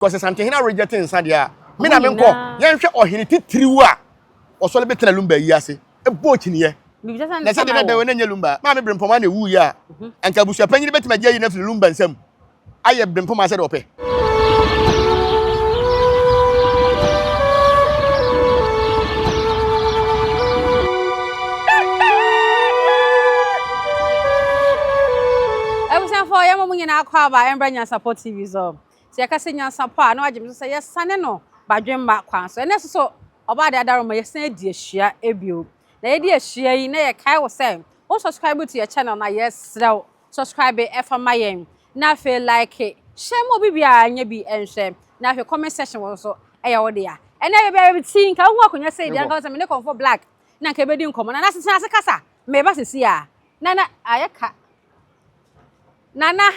Because Santehina rejecting Sadia. Me na menko. Yenhwe ohene titiriwu a osole betena lumba yi ase. Ebochi ne ye. Na se de we na nya lumba. Ma me brempoma na ewu yi a. Anka busu apanyini betima gye yi na fili lumba nsam. Aye brempoma se de ope. For young woman in our car by Embranya Support TV. So, Yakasian Sapa, no, I just say yes, son, no, by Jim Mark. So, and so about the other my say, dear, share a view. The idea share in a car was saying, oh, subscribe to your channel. Now, yes, subscribe for my aim. Now, feel like it. Share more baby, and be and share. Now, your comment section also, a order. And every think I work on your say, the uncles and make for black. Now, Cabedian common, and that's a casa. Maybe see ya. Nana, I cat. Nana,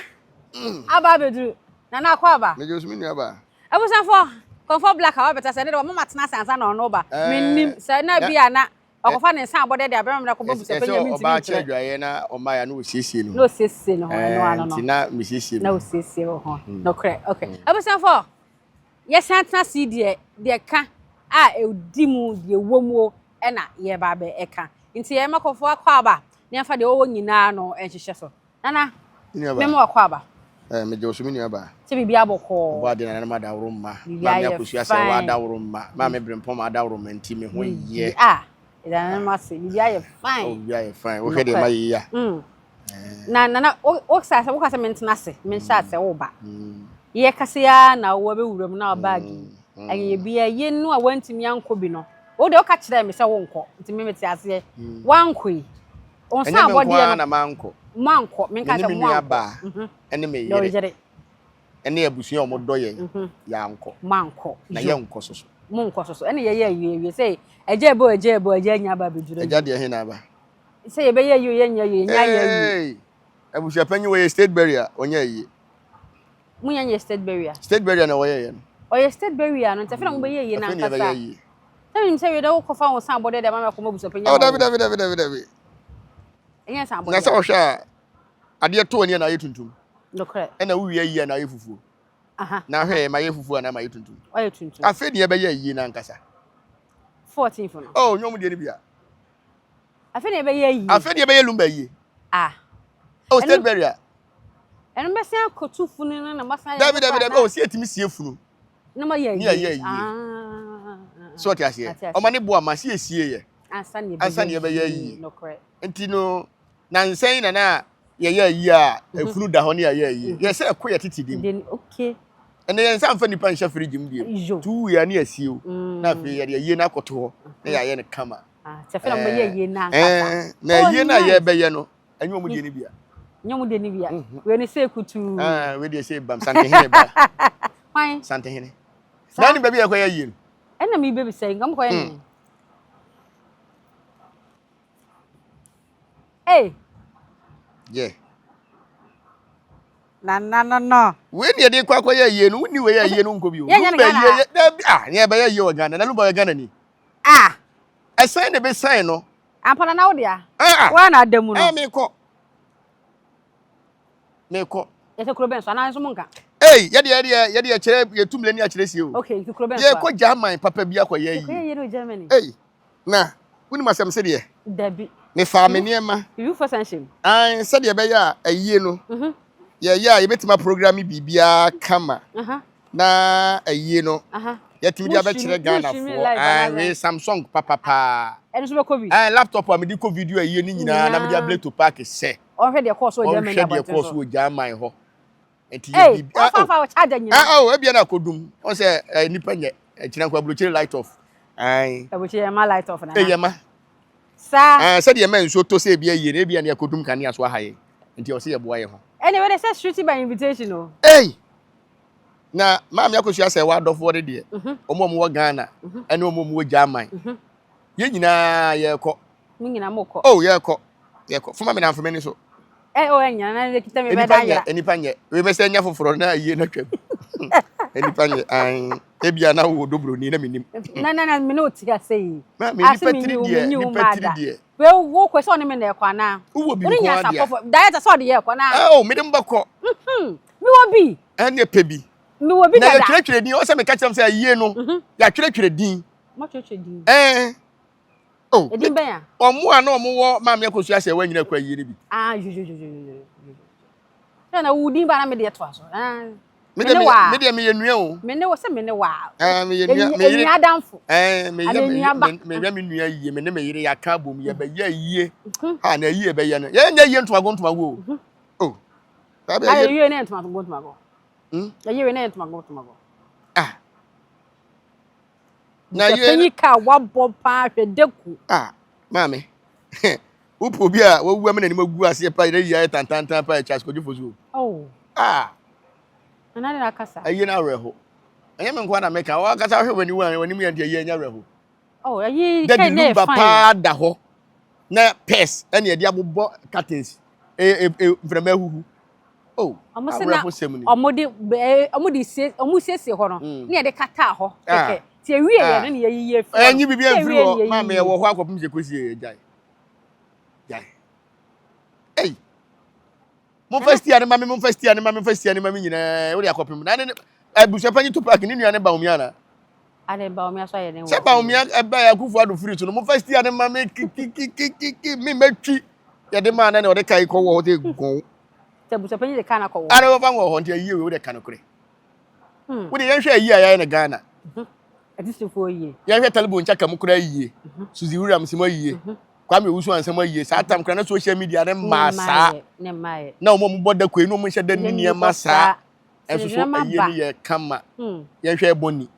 Ababedu, Nana Quaba. Me just mean aba. I was for comfort black, however, I said, "Oh, Mamma Tnas and no Noba." Mean, sir, no be Anna, or finding somebody there, I'm not going to say about Diana or my no sissy. No sissy, no, Tina, Mrs. No sissy, no crack. Okay. I was for yes, Santa see dear can dimu, dear womo, and ye babe eka. Into a mark of Quaba, near for the old Ninano and Chicheso. Nana. Memo akwaba me je osumi nuaba se bibia boko ba de na ma da woro ma ma me akosia se wa da woro ma me brempom ada woro manti me ho ye ida na se bibia ye fine bibia ye fine wo hwe de ma ye ya na o sa wo kasa mentena se men sha se wo ba ye kase ya na wo be wuram na bagi aye bia ye nu a wantimi anko bi no wo de o ka kire me se wo nko ntimi meti ase wanko yi on sa abode na manko manko menka se mo aba ene me yere ene abusuya omodo ye ya anko manko na ye nko soso mo nko soso ene ye ye say eje nya ba beduro eja de he na ba say ye be ye nya ye abusuya panyi we state barrier onya ye munya state barrier na wo ye no oye state barrier no ntafe na mo be ye na nkasa tell me say we don ko fa won san bode de ma ko mabusuya panyi oh David enya san bode na sa wo hwa ade to oni na ye tuntum no correct e na wo wie yi na ye fufuo na hwe ma ye fufuo na ma ye tuntum oye tuntum afi de be ye yi na nkasa 14 for no oh nyom de ni bia afi de be ye yi afi de be ye lumba yi oh state barrier eno be se akotu funu na masa David oh si etimi sie funu na ma ye yi so ti ase o ma ne bo ama si esie ye ansa ne be ye yi no correct entino na nsen na ye yi a efunu da ho ne ye yi ye se ko ye titidim okay ene ye nsan fa nipa nhya frigi mdie tu ya ne asiew na fe ye yi na akoto ho na ye ne kama se fe na mo ye yi na nkasa na ye na ye be ye no anyo mu de ni bia nyomu de ni bia we ni se kutu we de se bam Santehene ba fine Santehene na ni baby yakwa ye yi no ena mi baby say ngam ko ye ni yeah no we ni de kwa ye yi no woni we ye yi no nko bi o ne be ye yi o Ghana na lu ba Ghana ni esan ne be san no ampana na wo dia wa na adamu no me ko ye se kroben so na nso munka ye de kire ye tumle ni a kire sie o okay ki kroben so ye ko German papa bi akwa ye yi ye no Germany na woni masam se de dabi me fa me niema you for sanction se de be ya ayie no ye betima program bibia kama na ayie no ye timi dia be kire Ghana fo we Samsung papa eno so be covid laptop am di ko video ayie ni nyina na me dia blade to park se on hwe de course o Germany about de course o German ho enti ye bibia fa charge nyina e bia na kodum on se nipa nye kire kwa blo kire light off kire ma light off na ye ma sa se de man so to se bia ye na bia na kodum kan ya so haye enti o se ye boa ye ho anyway they say street by invitation o na maami akosua se wa dofo de de omo wo Ghana ene omo wo German ye nyina ye ko mi nyina moko ye ko fuma me na fuma ni so enya na kita me be da ya enipa nye we be se nya foforo na ye na twam enipa nye ebia na wo dobro ni na minim na me no ti ase yi ma me nipa tiri de we wo kwese oni me na e kwa na wo bi ko anya da ya so de ye kwa na me dem bako mi wo bi ene pe bi Me wo bi na dada. ya twere din o se me ka kyerem say yie no ya twere din Mo twere din oh edin ben ya omo a na omo wo maame akosu ase wa nyina kwa yie ne bi ju na wudin ba na me de to aso me de me yenua o me ne wo se me ne wa me yenua me yire adamfo me nua yie me ne me yire ya ka bom ye ba ye yie ha na yie be ye no ye nya yie ntoma go oh ba be yie yie ne ntoma go ya yie ne ntoma go na yie ka wabo pa hwedeku mame upo bi a wo wu am na ni magu ase pa yire yie tantantan pa chas ko jufo so na na kasa ayi na reho enye me nkwa na meka wa kasa hwe wani wani mu ya de ayi nya reho ayi kai ne fine pa da ho na pes ene ye de abobbo curtains vrema huhu omo sese ho no na ye de kata ho keke ti ewie ye no na ye yiye fi enyi bibia mfiri ho ma me ye wo ho akopim se kosi jai Mon festiane mami nyina wo de akopim na ne abusu panyi to park ni nuane ba omiana ade ba omia so ye ne wo se ba omia eba ya kufu ado free to no mon festiane mami ki mi metwi ye de ma na ne wo de kai ko wo de gon te abusu panyi de kana ko wo are wo fa wo ho ntia yiye wo de kana kure wo de yenhwe ayi aya ne Ghana adisifo yiye yenhwe talibo ncha kam kura yiye Suzy Williams mo yiye Kwame Wusu ansem ayi sa tam kra na social media ne masa na omo boda kwai no mo hye da ni masa enso so ayi ni ye kama ye hwe eboni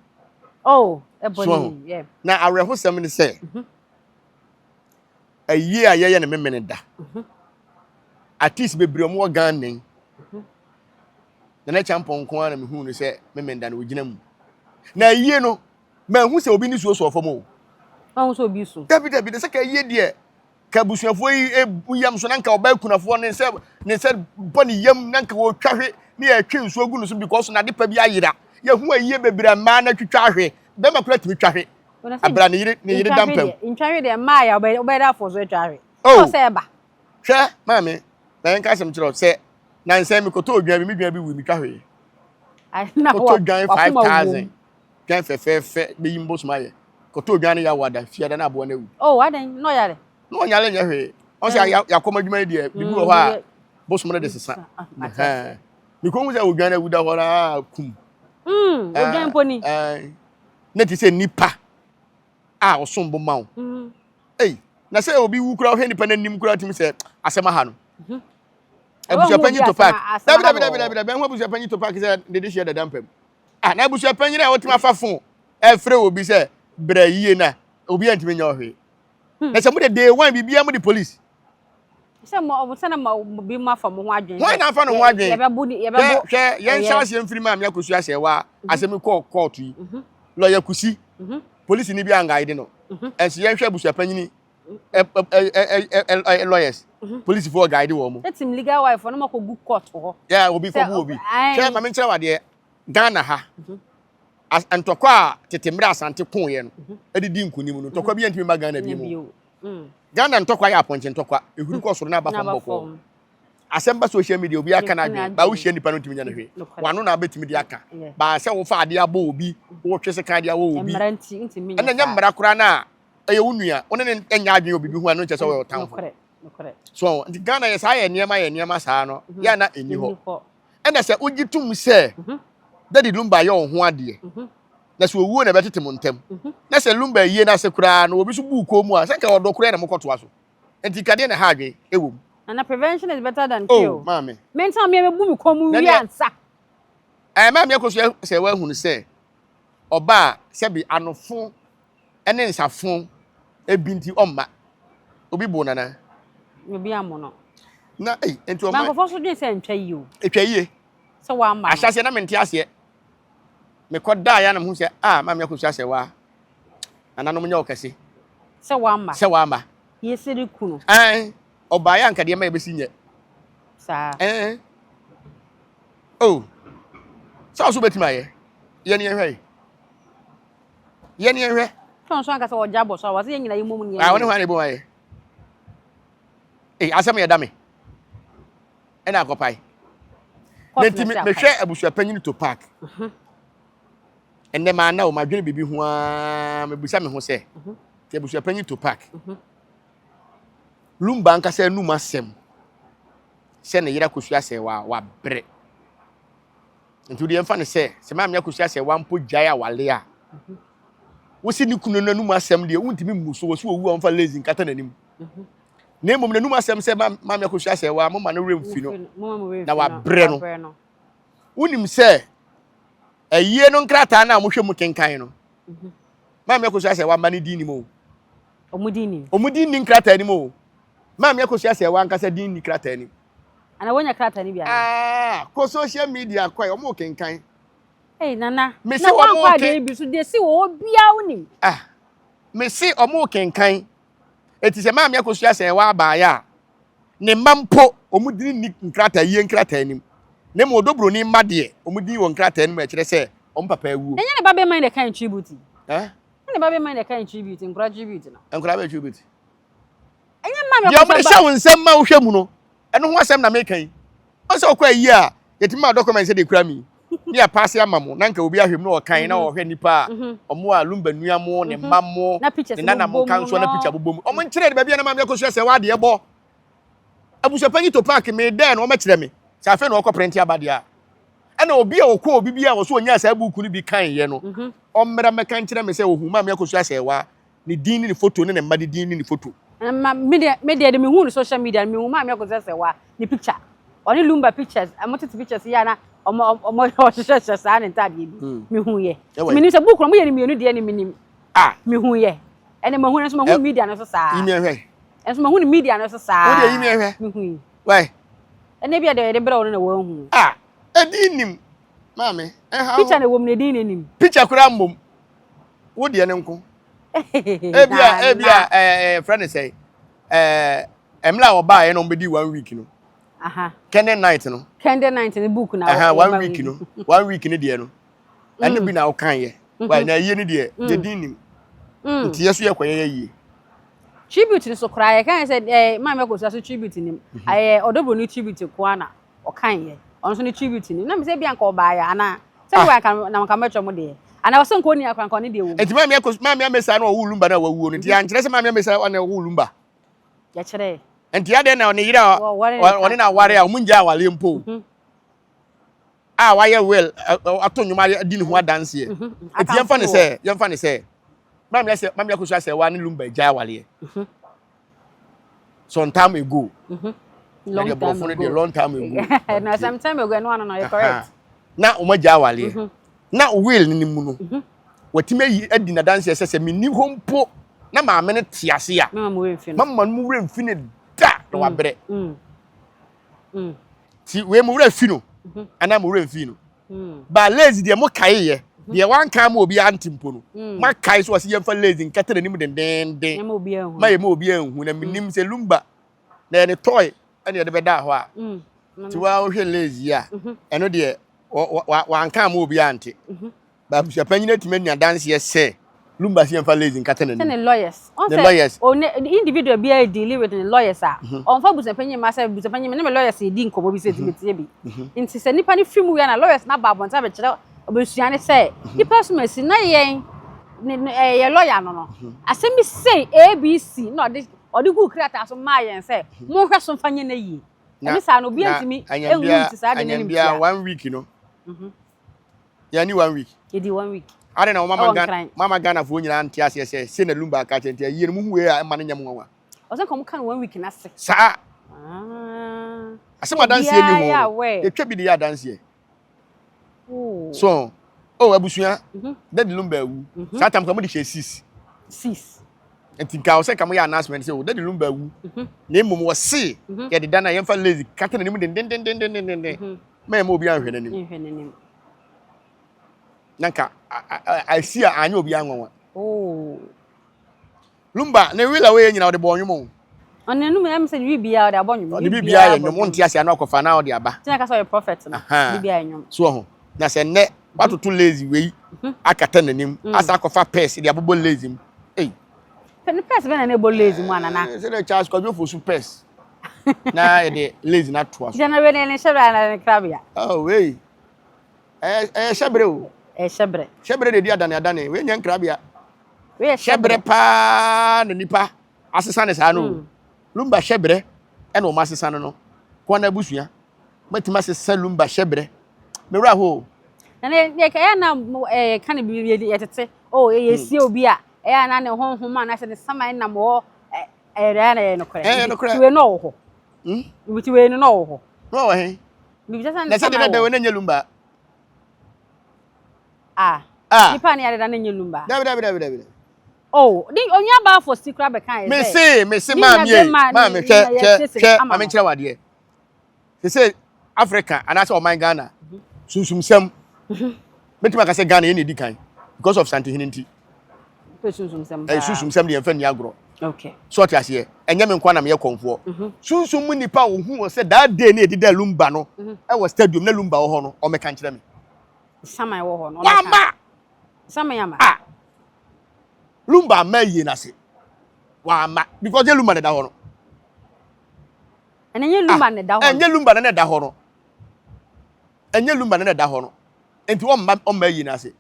eboni yeah na arehosem ni se ayi a ye ne memene da artist bebre mo Ghana na champon ko na me hu no se memene da na ogina mu na ayi no ma hu se obi ni so so famo so obi so David de se ka ayi de ka busuafo yi yam so nanka oba kunafo ne se boni yam nanka wo twahwe ne ya twe nso agu no so because na de pa bi ayira ya hu ayi bebira ma na twitwahwe be makura timi twahwe abra ne yire dampam ntwahwe de ma ya oba da fo so twahwe so se ba hwe mame na nka sem kiro se na nse mi koto odwan mi dwan bi wi mi twahwe ai na wo koto dwan 5000 dwan fe be yimbo smaye koto odwan ya wada fiada na abo na wu adan no yare no nyale nya hwe on se yakoma dwuma de bibi wo ha bosmo de sesa mi ko mu se odwan na wuda hora kum odwan poni na ti se nipa osombo mawo na se obi wu kura hwe nipa na nim kura tim se asema ha no abusu panyi to park dabi ben ho abusu panyi to park se de share da dampam na abusu panyi na wotima afafo efre obi se bra yie na obi antime nya hwe na se mo de day one bibia mo de police se mo se na mo bi ma fa mo ho adwen ho na fa no ho adwen ye bebu hwe yen chance mfiri ma me akosu ase wa asemi court yi lawyer kusi police ni bi anga ide no enso yen hwe abusu panyi lawyers police for guide wo mo etim legal wife no mako good court ho obi for bu obi hwe ma me nkyere wade Ghana ha antokwa tetemra asante kon ye no edidi nkunim no tokwa bi antimi ma Ghana bi mu Ghana ntokwa ya aponche ntokwa ehuru ko soro na aba fam boko asemba social media obi aka na adwen ba wo hye nipa no ntimi nya na hwe wano na abetimi di aka ba se wo fa ade abo obi wo twese ka ade awo obi ena nya mmara kura na eye wonua one ne enya adwen obi bi hu anu nche se wo tan so ndi Ghana ye sa ye niema sa no ya na eni ho ena se ogitum se Daddy Lumba ye ho ade na se owuo na betete mo ntem na se Lumba yie na se kura na obi so bu ko mu a se ka odo kura na mokoto aso enti kade na ha adwen ewom and prevention is better than cure mama mental me bu mi ko mu wi ansa mama yakoso se wa hunu se oba se bi anofo ene nsafo ebinti omma obi bo nana obi amono na enti omma man ko fo so dwen se ntwa yi o etwa yie se wa ma ahyase na mente ase me koda ya na hu se mama yakoso ase wa ananom nya okase se wa ma yesiri kunu oba ya nkade ma ebesi nye sa sa so betima ye ye ne hwe so aka se oja bo so wa se ye nyina yimom ne woni hwa ne bo ye asem ye da me ena akopai Nti me hwe abusua panyin to park. Enne ma na o ma dwene bibi ho a me busa me ho se. Ti abusua panyin to park. Lumba nka se numa sem. Se ne yira kosua se wa bre. Nti de emfa ne se ma me kosua se wa mpo gyae awale a. Wosi ni kunu nanu asem de wuntimi muso wo so owu amfa lazy nkata nanim. Na emom nanu asem se ma me kosua se wa mama no remfi no. Na wa bre no. Unim se ayie no nkrata na mohwe mu kenkan no. Ma me kosua se wa mani di ni mo. Omudi ni nkrata ni mo. Ma me kosua se wa nkasa di ni krata ni. Ana wonya krata ni bia. Ko social media kwa o mo kenkan. Hey nana. Me se o mo kenkan bi so de si wo bia woni. Me se o mo kenkan. Eti se ma me kosua se wa ba ya. Ne mampo omudi ni nkrata yie nkrata ni. Ne mo dobro ni made omudi wo nkrata ni ma kire se o mpapa awu. Enye ne ba be man de kan tribute. Ne ba be man de kan tribute, nkura tribute no. Nkura be tribute. Enye ma me ko ba. Yo me sha wonsem ma wo hwe mu no. Eno ho asem na me kan. O se okwa yi a yetima document se de kura mi. Ni a pass ya mamo na nka obi ahwem no okan na wo hwe nipa omo a lumba nua mo ne mammo ne nana mo kan so na picture bobom. Omo nkire de ba bia na ma me ko so se wa de ebo. Abusua panyi to park me den o ma kire me. Sa afa na okoprentia abade a. Ana obi a okọ obi bia wo so onya sa buku ni bi kan ye no. O mmera me kan kire me se ohu ma me ko so se wa ni din ni photo ne ma de din ni photo. Media de me hu social media me hu ma me ko se wa ni picture. Oni lumba pictures, amotiti pictures ya na omo hyehyɛ saa ne ntade bi me hu ye me nim se book no mo ye ni mienu de ni minim me hu ye ene ma hu ne so ma hu media no so saa imi ehwe enso ma hu ni media no so saa wo de imi ehwe me hu why ene bia de bra wo no na wo hu edi nim mame picture na wo me de nim picture kura mbom wo de ne nko ebia friend say emla wo ba ye no mbedi 1 week no Kende night no. Kende night ni book na. 1 week no. 1 week ni de no. Ene bi na wo kan ye. Why na ye ni de je din nim. Nti yeso ye kwaye ye. Tribute ni so kra ye kan say ma me ko so tribute nim. Odobro ni tribute ko ana o kan ye. On so ni tribute nim. Na me say bi anka oba ya ana. Say we kan na maka metro mo de. Ana wo so nko ni akran ko ni de wo. Enti ma me amesa na wo wulumba na wo wuo no. Nti an kire se ma me amesa na wo wulumba. Ya kire. Enti ade na onira oni na ware a munja awale mpo wa ye well atonyuma di ne ho adanse enti yemfa ne se mam ya kusa se wa ne lumba ja awale some time ago long time ago na some time ago no no you correct na o ma ja awale na o will ni mu no watime yi adi na danse se menni ho mpo na ma me ne tiase a mama mu remfi ne da wa bre ti we mu wura fi no ana mu wura fi no ba lazy de mo kai ye de wan kan mo obi antimpo no ma kai so wase yemfa lazy nkata na nim den ma ye mo obi anhu na minim se lumba na ne toy ane de beda ho a ti wa wo hwe lazy a eno de wan kan mo obi ante ba busia panyina timanya dance ye se lumba si yemfa lazy nkata na nim the lawyers on individual be deal with the lawyers on fa busa panyin ma say busa panyin me lawyers e di nkomo bi se timetie bi nti se nipa ni film ya na lawyers na ba bonta be kire obesua ne say nipa so masi na yen ye lawyer no asemi say abc no odi ku create so ma yen say mo hwe so fanye na yi ni sa no bi antimi enwu nti sa de ne nim bia 1 week no ya ni 1 week e di 1 week are na mama Ghana fo nyina ante ase se na lumba ka chente yie mu huwe a ma nyam nwa o se kom kan 1 week na se sa ase ma dance ni ho e twa bi de ya dance so abusua that lumba wu sa tam kam de she 6 entinka o se kam ya announcement say o that lumba wu na emom wo se ye de dana yemfa lazy kata na nim den ma em obi anhwe na nim nanka I see anyo obi anwanwa lumba na wila we nyina ode bo nwom ona nu me say wi bia ode abonwom ode bia ye nwom nti ase anu akofa na ode aba tina ka so prophet no bia nwom so ho na se ne watoto lazy we akata nanim asa akofa pes de abobo lazy mu pen pes be na ne bo lazy mu anana se na charge ko fo su pes na yɛde lazy na to aso jana we ne hyɛbre na krabia oh wei hyɛbre o hyɛbre de di adane we nya krabia we hyɛbre pa na nipa asesa ne saa no lumba hyɛbre ɛna o ma asesa no ko na busua matima asesa lumba hyɛbre me wura ho na ne ka na kan bi yetete oh yesie obi a na ne honhom na se ne saman na mo na no kore we no ho Ibuti we no ho. No he. Bi bisa san. Na se de we na nyelumba. Nipa ne yade na nyelumba. Dabi. Oh, di onya ba for secret be kan. Me say ma me che ame kire wade. Se Africa and that's all my Ghana. Sunsum sem. Metima ka se Ghana ye di kan because of Santihinti. Sunsum sem. Sunsum sem de enfan ni agro. Okay. So ti ase enye me nkwa na me konfo. Sunsum mu nipa ohun se that day na edida lumba no e was stadium na lumba wo ho no o me kan kire me. Saman wo ho no. Mama. Saman yama. Lumba ma yi na se. Wa ma because lumba na da ho no. Enye lumba na da ho. Enye lumba na da ho no. Enye lumba na da ho no. Enti wo ma yi na se.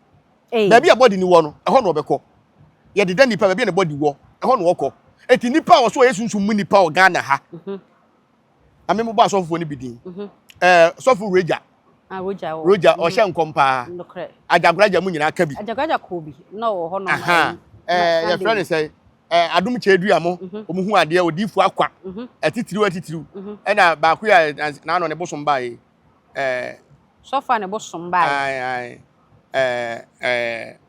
Da bi a body ni wo no e ho no obekọ. Ye de da nipa ba bi na body wo e ho no wokọ. Enti nipa wo so ye sunsun mu nipa o Ghana ha. Amemo ba sofo ni bidin. Sofo Roja. Roja o hye nkompa. Ajagraja mu nyina ka bi. Ajagraja ko bi. Na wo ho no. Your friend say adum chedu amo omuhu ade odifu akwa. Atitiriu. Na ba ku ya na no ne bosom ba yi. Sofa ne bosom ba yi.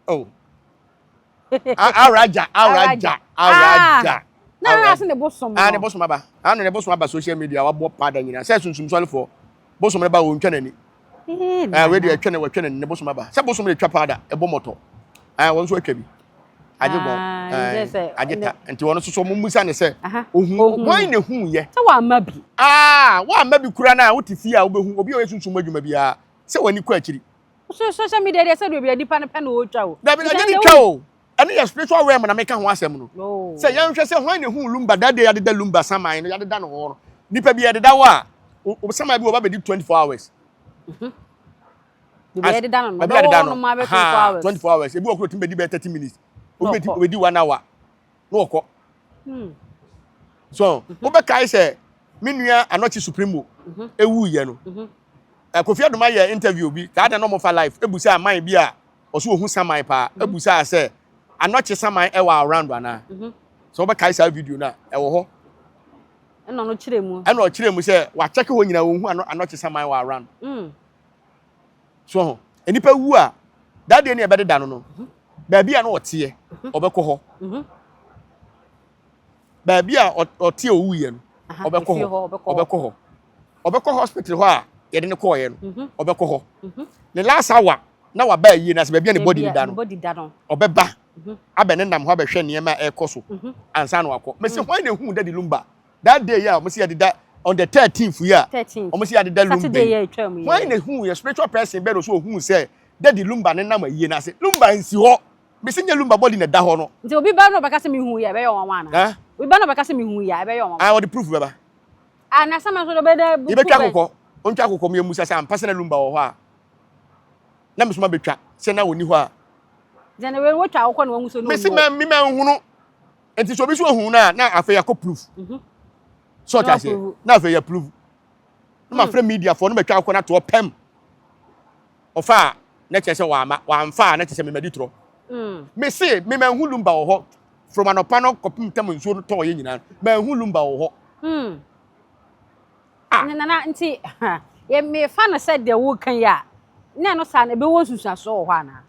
Oh. Araja. Na se ne bosom. Ne bosom aba. Anu ne bosom aba social media wa bo pada nyina. Say sunsum sole for bosom ne ba wo ntwa nani. We dey atwa ne bosom aba. Say bosom ne twa pada e bo moto. Won so atwa bi. Ageta. Enti won so mummusa ne say ohun wan ne hu ye. Say wa ma bi. Wa ma bi kura na wo ti fi a wo behu obi o yesunsum adwuma bia. Say wani kwa akiri. Social media dey say do bi dipa ne pe na wo twa o. Da bi na je twa o. Ani your spiritual realm na make ho asem no. Say yan hwe say hwan ne hu lumba that day yadeda lumba saman no yadeda no ho no. Nipa bi yadeda wa o saman bi o ba be 24 hours. Bi yadeda no ma be 24 hours. 24 hours. Ebi okro timbe di be 30 minutes. O be di 1 hour. No okọ. So, o be kai say menua Anochi Supremo ewu ye no. Kofi Adoma ye interview bi ka da no mo fa live ebusa aman bi a oso ohun saman pa ebusa say Anochi saman e wa around ana. So be kai say video na e wo ho. E no kire mu. E no kire mu say wa check ho nyina wo hu Anochi saman wa around. So, enipa wu a that day na e be da no no. Ba bia na ote ye obekọ ho. Ba bia ote owu ye no obekọ ho. Obekọ hospital ho a ye de ne call ye no obekọ ho. The last hour na wa ba yi na se ba bia ne body da no. Obeba abe ne nam ho abehwe ne ma e koso ansa na wakọ. Me se hwan na hu daddy lumba. That day ya mo se ya deda on the 13th year. O mo se ya deda lumba. Saturday ya twam ye. Hwan na hu your spiritual person be do so hu say daddy lumba ne nam ayi na se lumba nsi ho. Me se nya lumba body ne da ho no. Nti obi ba no baka se me hu ya be yo wan na. Obi ba no baka se me hu ya be yo wan. What the proof beba? Na sama so do be da bu. Ibe twa kokọ. Ontwa akụkọ m emusa sa ampa se na lumba wo ho a na mesoma betwa se na woni ho a jene we wo twa akụkọ na wangu so no mesi ma mi ma hunu enti so bi so hunu na afa ya ko proof so ta se na afa ya proof na ma fra media for no betwa akụkọ na to pem ofa na chese wa amfa na chese me madi tro mesi mi ma hunu lumba wo ho from anopa no kopim tem nso no to ye nyina ma hunu lumba wo ho na nti ye me fa no said the wo kan ya na no sa na be wo susuaso wo ana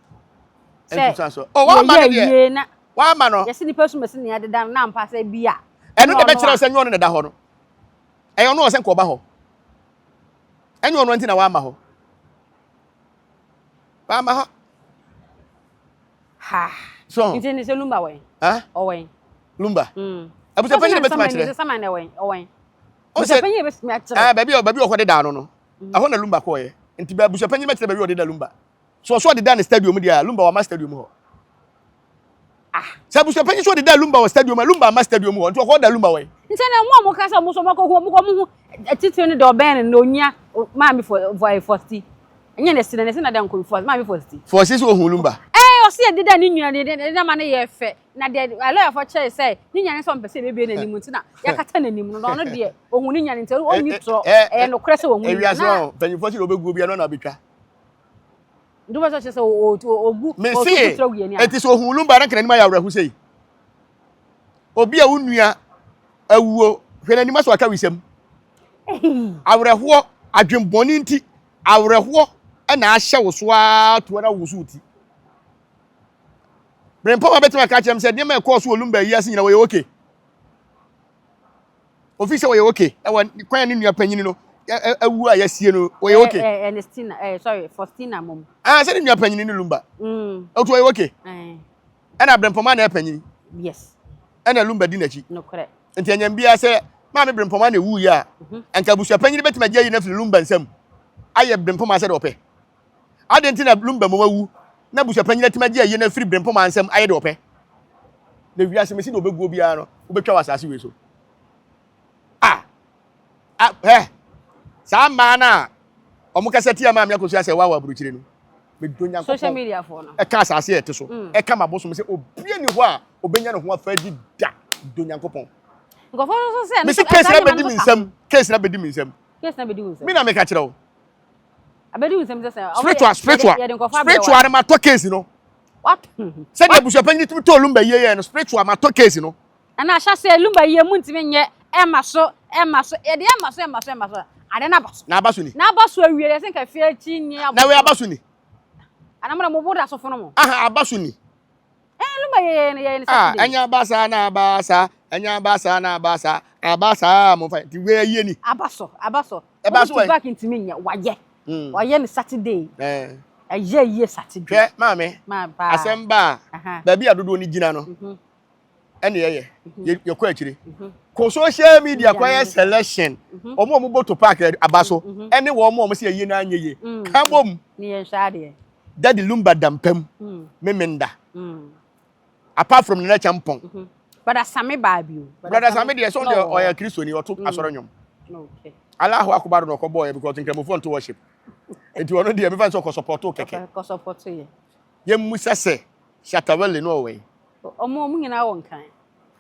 susuaso wa ma no de wa ma no yes ni person mesi ni adeda na ampa sa bia eno de be kire se nyo no da ho no eyo no se ko ba ho enyo no nti na wa ma ho ba ma ho ha so nti ni se lumba wen o wen lumba abu se fanyi be tuma kire se man na wen o wen Busuapanyi be sima kire. Baby o ko de da no. Aho na lumba ko ye. Nti ba busuapanyi me kire baby o de da lumba. So de da na stadium dia lumba wa ma stadium ho. Sa busuapanyi so de da lumba wa stadium lumba ma stadium ho. Nti o ko da lumba we. ntena mo kasa mo so mako mo titiri ne do ben no nya maami for 40 enye ne sina de nko for maami 40 40 so ohulumba o se dida ni nwua de ma ne ye fe na de ala for che say ni nya ne so mpese bebe na nimu ntina yakata na nimu no de ohun ni nya ne ntia o ni tro no kure se ohun e wiase o panyi 40 obegu bia no na betwa nduba so che se ogu o tro gu ye ni enti so ohulumba na kana ni ma ya wrahu sei obi a wunua awuo hwena ni ma so aka wisam awreho adwemboni nti awreho na ahye wo so a to na wo so uti brempo ma betima ka chem se de ma course olumba yi ase nyina wo ye okay official wo ye okay e wa kwan ni nua panyini no awu a yasie no wo ye okay Ernestina sorry Faustina mom se ni nua panyini ni lumba o to wo ye okay na brempo ma na panyini yes na lumba di nachi no correct nti anyam bia se ma me brempo ma na wu ya anka busua panyini betima gye yi na fi lumba nsam aye brempo ma se de ope adentina lumba mo wawu na busua panyina tima gye yi na firi brempo ma nsam aye de ope na wiase mesi de obegu bia no obetwa wasase we so sa mana omo kaseti ama me akosu ase wa buruchire no me donya social media for no e ka asase ete so e ka maboso me se obie ni ho a obenya no ho afadi da donya nkopon ngofo so se me se case na bedi mi nsam case na bedi mi nsam me na me ka kire wo abedi mi nsam se spiritual ma to case no what se de busua panyi timi to lumba ye no spiritual ma to case no ana ahya se lumba ye mu ntimi nye emaso ye de emaso ade na baso ni awie ye senka fie chi ni na we abaso ni ana mra mo boda so fono mo abaso ni lumba ye ni anya basa na basa abasa mo fa ti we ye ni abaso back ntimi nye waye ni Saturday ye Saturday maame asemba ba bi adodo ni gina no ene ye kwa akire ko social media kwa ye selection omo boto park abaso ene wo omo se ye na anye ye ka bom ni ye shade daddy lumba dampam memenda apart from the champon brother Sami babio brother Sami de so de oya Kristo ni oto asoro nyom okay Allahu akbar no ko boy because nkramofo to worship enti wono de me fan so ko support o keke ko support ye musa se shatawele no we omo mu nyina won kan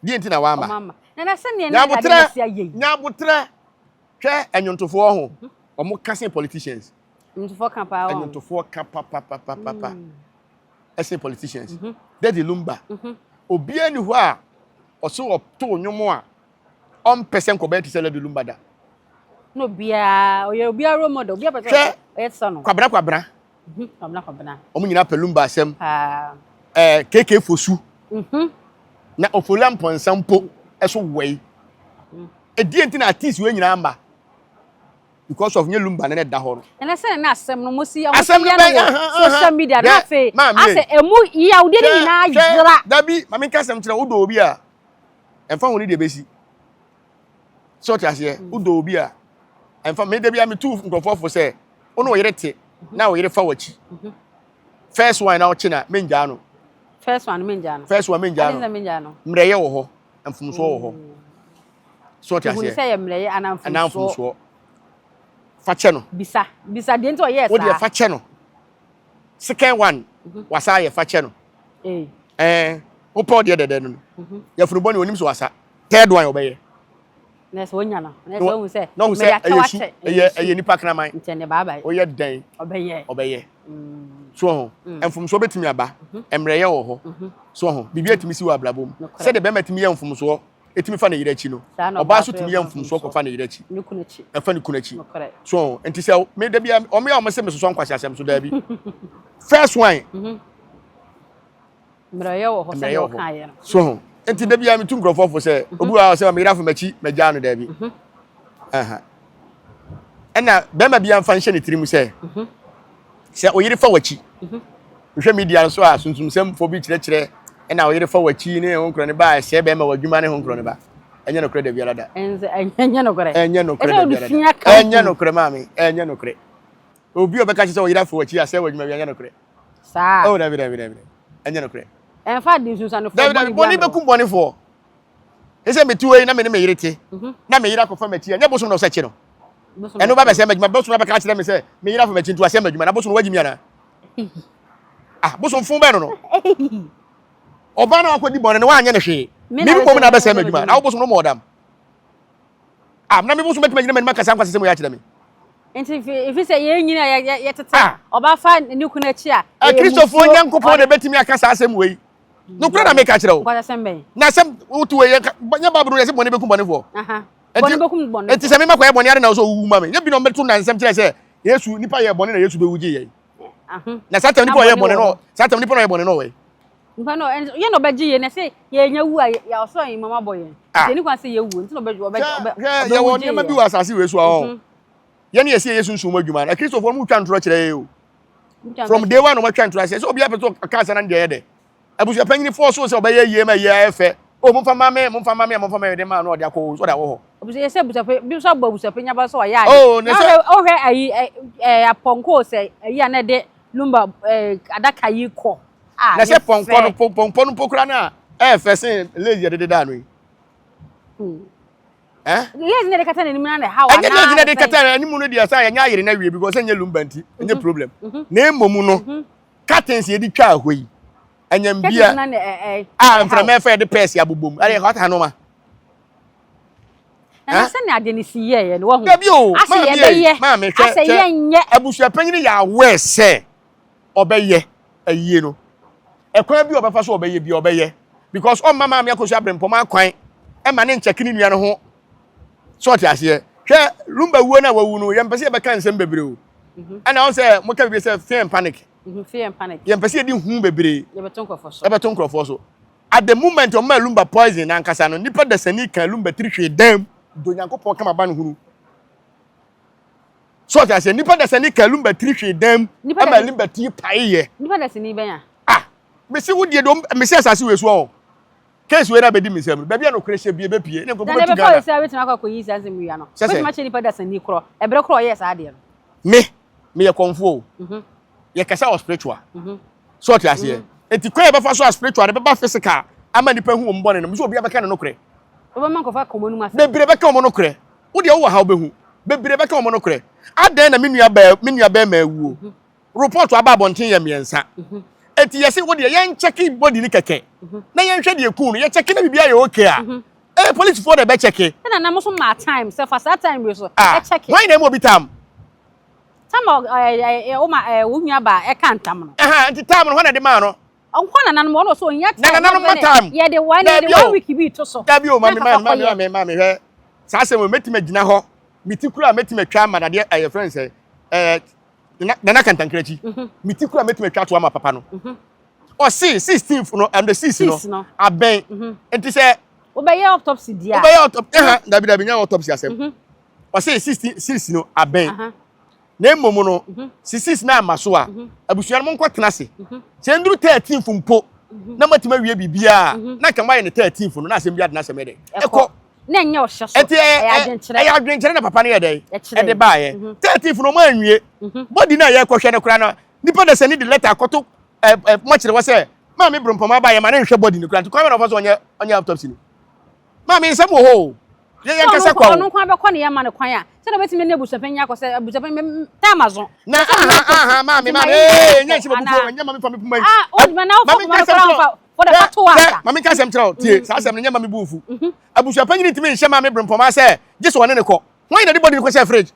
di enti na wa ma mama na se ne na ade sia ye nyabotre hwe enyontofo ho omo kase politicians enyontofo kan pa enyontofo kan pa ese politicians daddy lumba obi ani ho a oso oto nwomo a on person ko be ti sele de lumba da no bia oya role model bia pete oyetso no kwabra omo nyina pelumba asem keke fosu na ofola mponsampo eso wei edi enti na artist we nyina amba because of nyelumba na da ho na se na asem no mosi ya social media na fe ase emu ya udi ni nyina ajira dabi mami kasem kire udo obi a emfa honi de besi so tiase udo obi a emfa me de bia me tu nkofofo se ono yere te na o yere fa wachi first one na o chi na menja no first one menja no mreye wo ho emfumso wo ho so tiase hu se ye mreye anamfumso fache no bisa de nto yes wo de fache no second one wasa ye fache no wo po de de no ya furu boni onim so wasa third one obeye na so nya na so hu se no se eye nipa kraman ntene baba o ye den obeye so ho emfumso betimi aba emreye wo ho so ho bibia etimi si wo ablabom se de be matimi ye emfumso etimi fa na yire chi no oba so timi ye emfumso ko fa na yire chi nikunachi fa nikunachi so enti se me de bia o me ya o se me so nkwasi asem so da bi first one emreye wo ho se o kan ye so ho enti de bia me tu nkrofofo se obu a se me yira fa machi magya no da bi ena be ma bia mfa nhye ne tirimu se se o yire fa wachi hwe media so a sunsumsem fo bi kire ena o yire fa wachi ne ho nkro ne ba se be ma wadwuma ne ho nkro ne ba enye no kre da biala da enye no kre da biala da enye no kre mami enye no kre obi obeka chi se o yire fa wachi a se wadwuma bi enye no kre sa o da bi enye no kre en fa di sunsa no fo boni be kum boni fo Ese metu we na me ne me yirete. Na me yira ko fa meti. Nya bosom na so che no. Eno ba be se madwuma bosom na be ka kire me se me yira fa meti ntu ase madwuma na bosom wagi mi ana. Ah, bosom fun be no. Oba na akodi bone ne wa anya ne hwe. Me bom na be se madwuma. Na bosom no mo dam. Ah, na me bosom beti magina me makasa nkwase se mo ya kire me. Enti if say ye nyina ye tete. Oba fa ni kuna chi a. Christopher Nyankopon de betimi akasa asem wei. No kura na make a kire wo. Kwa asem ben. Na asem wotu we nya babru se bone bekum bone fo. Aha. Bone bekum bone. Enti se me makoye bone are na so wu ma me. Nya bi no metu na nsem kire se Yesu nipa ye bone na Yesu be wuji ye. Aha. Na satam nipa ye bone no. Satam nipa no ye bone no we. Nipa no ye no beji ye na se ye nya wu a ya so yin mama boy. Enti ni kwa se ye wu enti no beji obe. Ye won nya ma bi wa asase we so a. Ye na ye se Yesu nsu madwuma na Christopher mu twa ntoro kire ye o. From day one no ma twa ntoro say so obi apeto cancer na de ye de. Abusu apanyini force so obaye yie ma ye efe o mfa mame de ma no de akọ so da wo ho abusu ye se abusu bi so abusu apanya ba so ya oh ne se o hwe ayi aponko se ayi na de lumba adaka yi ko na se ponko no pokura na efe se lazy de da no yi lazy ne de kata na ni na how na lazy ne de kata ni mu no dia sa ya nya yire na wie because enye lumba nti enye problem na emomu no curtains ye di twa ahoyi anyambia from efe de pesi abubum are hot hanoma na se ne ade ni si ye no wo ma me hwe abusu apanyini ya we se obeye ayiye no ekwan bi obefa so obeye bi obeye because on mama me akosu abrempom akwan e ma ne nchekini nua no ho sort ase hwe lumba wuo na wawu no yempese e beka nsem bebre o ana on se mo ka bi se fear and panic fear and panic yempese di hu bebre ye beton krofo so beton krofo so at the moment o ma lumba poison na nkasa no nipa da sani kan lumba trihwe dam do nyankopon kama ba no hunu sort ase nipa da sani kan lumba trihwe dam ama lumba ti paiye nipa da sani ben me si wudie do me si asase we so o case we na be di me sem ba bia no kreshe bia be pie ne ko ba tuga na na be tuma kwa yi sanse mu ya no we ma che nipa da sani kro e bre kro yes ade no me ye konfo ye kasa o spiritual sort ase enti kwa be fa so spiritual be ba physical ama nipa hu mo bone no so obi abeka no kre oba man ko fa komonu ma be bre beka mo no kre wo de wo ha obehu be bre beka mo no kre adan na menua ba ma awuo report aba bonten ye miensa eti yesi wo de yen check body ni keke na yen hwe de ku no ye check na bibia ye okay a police for the be check na mo so ma time so for that time we so e check why na mo bi tam o ma wo nua ba e kan tam no enti tam no ho na de ma no onko na nanom no so nya time na nanom time ye de one week bi to so da bi o mami hwe sa se mo metima gina ho mitikura metima twa ma na de aye friends na kantankrachi mitikura metima twa to ama papa no o see 16th no and the 6th no aben enti se obeye autopsy dia obeye autopsy dabi nya autopsy asem o see 16 no aben na emomu no 6 na amaso a abusuan mo nko tena se se nduru 13th mpo na matima wie bibia na kama ye ne 13th no na asem bia de na asem de eko na nya o hye so e adwenkyere na papa ne ye dey e de baaye 13th no ma anwie body na ye kwohwe ne kura no nipa da sani de letter akoto mo kire wo se ma me brompom abaaye ma ne hwe body ne kura to kwa na ofo so onye autopsy ni ma me nsem wo ho ye kasa kwa no kwa be kwa ne ya ma ne kwan a se na betime ne busafanya akose busafanya ta amazon na ma me nya chi bobufo nya ma me fa me puma o ma na ofo ma kwa for the patoa ma me ka sem tro tie sa sem nya ma me bufu abusafanya ni timi nhye ma me brompom ase je so one ne ko why na the body ko share fridge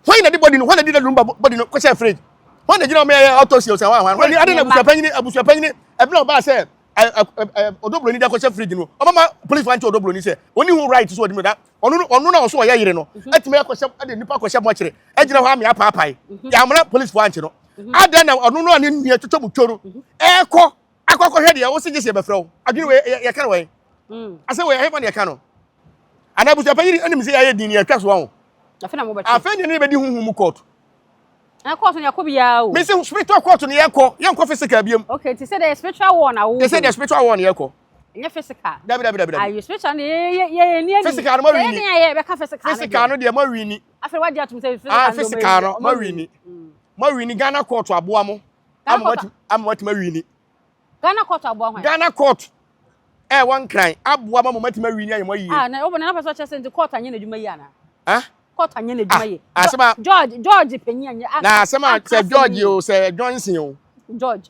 why na the body no why na the lumba body no ko share fridge why na jina me autopsy o se wan why ade na abusafanya ni e bla ba se odoblo ni da ko share fridge no o mama police want odoblo ni se oni hu right so odi me da onu na so ya yire no atime ko share ade nipa ko share mo kire e jina ho am ya paapai ya amna police want no ade na onu no ani ni atoto mutoro e ko akoko hwe de wo se gese be frɛ adwene we ya ka no we ase we hefa ne ka no ana busu apanyiri anim se ya ye din ya twa so ho afena mo ba afenya ne be di huhu court na court ne yakobia o me se spiritual court ne yenko physical biem okay ti say the spiritual war na wo they say the spiritual war ne yenko nya physical dabi ayo spiritual ne ye ni physical no ma wini ye be ka physical no de ma wini afre wadi atum say physical no ma wini Ghana court aboa mo am what ma wini Ghana court aboa hwan Ghana court one cry aboa ma mama tima wini ayemo yi na obo na person chese ndi court anye na dwuma yi ana court anye na dwuma yi asema George penyi anye na asema se George o se Johnson o George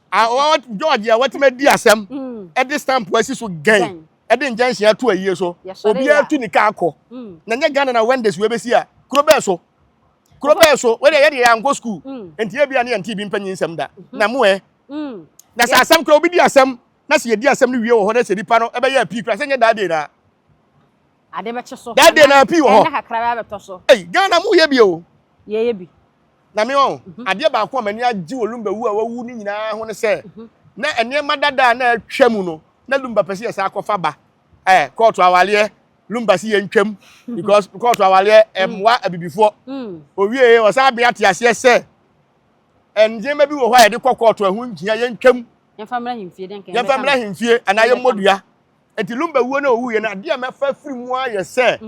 George ya watima di asem e di stamp wasi so gain e di injunction ato ayi so obi atu ni ka akọ na nya Ghana na Wendes we besi a kuro be so we dey ye anko school enti e bia na enti bi mpanyin nsem da na mo na sa asem kuro obi di asem na se ye di asem ni wie wo ho na se dipa no e be ye pi kra se nya da de na ade be cheso da de na pi wo ho na kakra ba beto so Ghana mu ye bi o ye bi na me won ade ba ko amani agi olumba wu a wawu ni nyina ho ne se na ene madada na atwam no na lumba pese ye sa akofa ba court awale lumba si ye ntwam because court awale emwa abibifo owie o sa bia te ase se enje ma bi wo ho ye de court ahu ntia ye ntwam ye famra himfie den kan ye famra himfie ana ye modua enti lumba wu na owu ye na ade ma fa firi mu aye se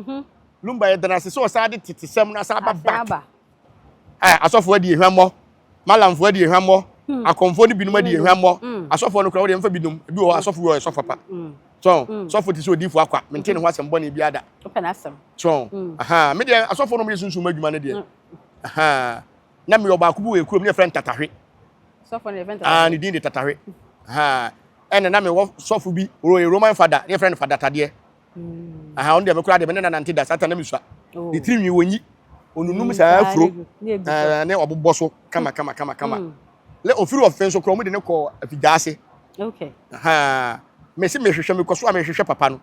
lumba ye dana se so sa de titesem na sa ba asofo adi ehwammo malamfo adi ehwammo akonfo ni binum adi ehwammo asofo no kra wo de mfa binum bi wo asofo wo asofo papa so sofo ti so odifo akwa mente ne ho asem bone bi ada open asem so me de asofo no me sunsun adwuma ne de na me oba akubu we kurom ne friend tatahwe sofo ne event ah ni din de tatahwe ene na me wo sofo bi Roman father ne friend father tade on de me kura de me na nante da sata na me sua de trimwi wonyi onunum sa afro ne obobbo so kama le ofiri offense kro mu de ne ko afigase okay me se me hwehwe me ko so a me hwehwe papa no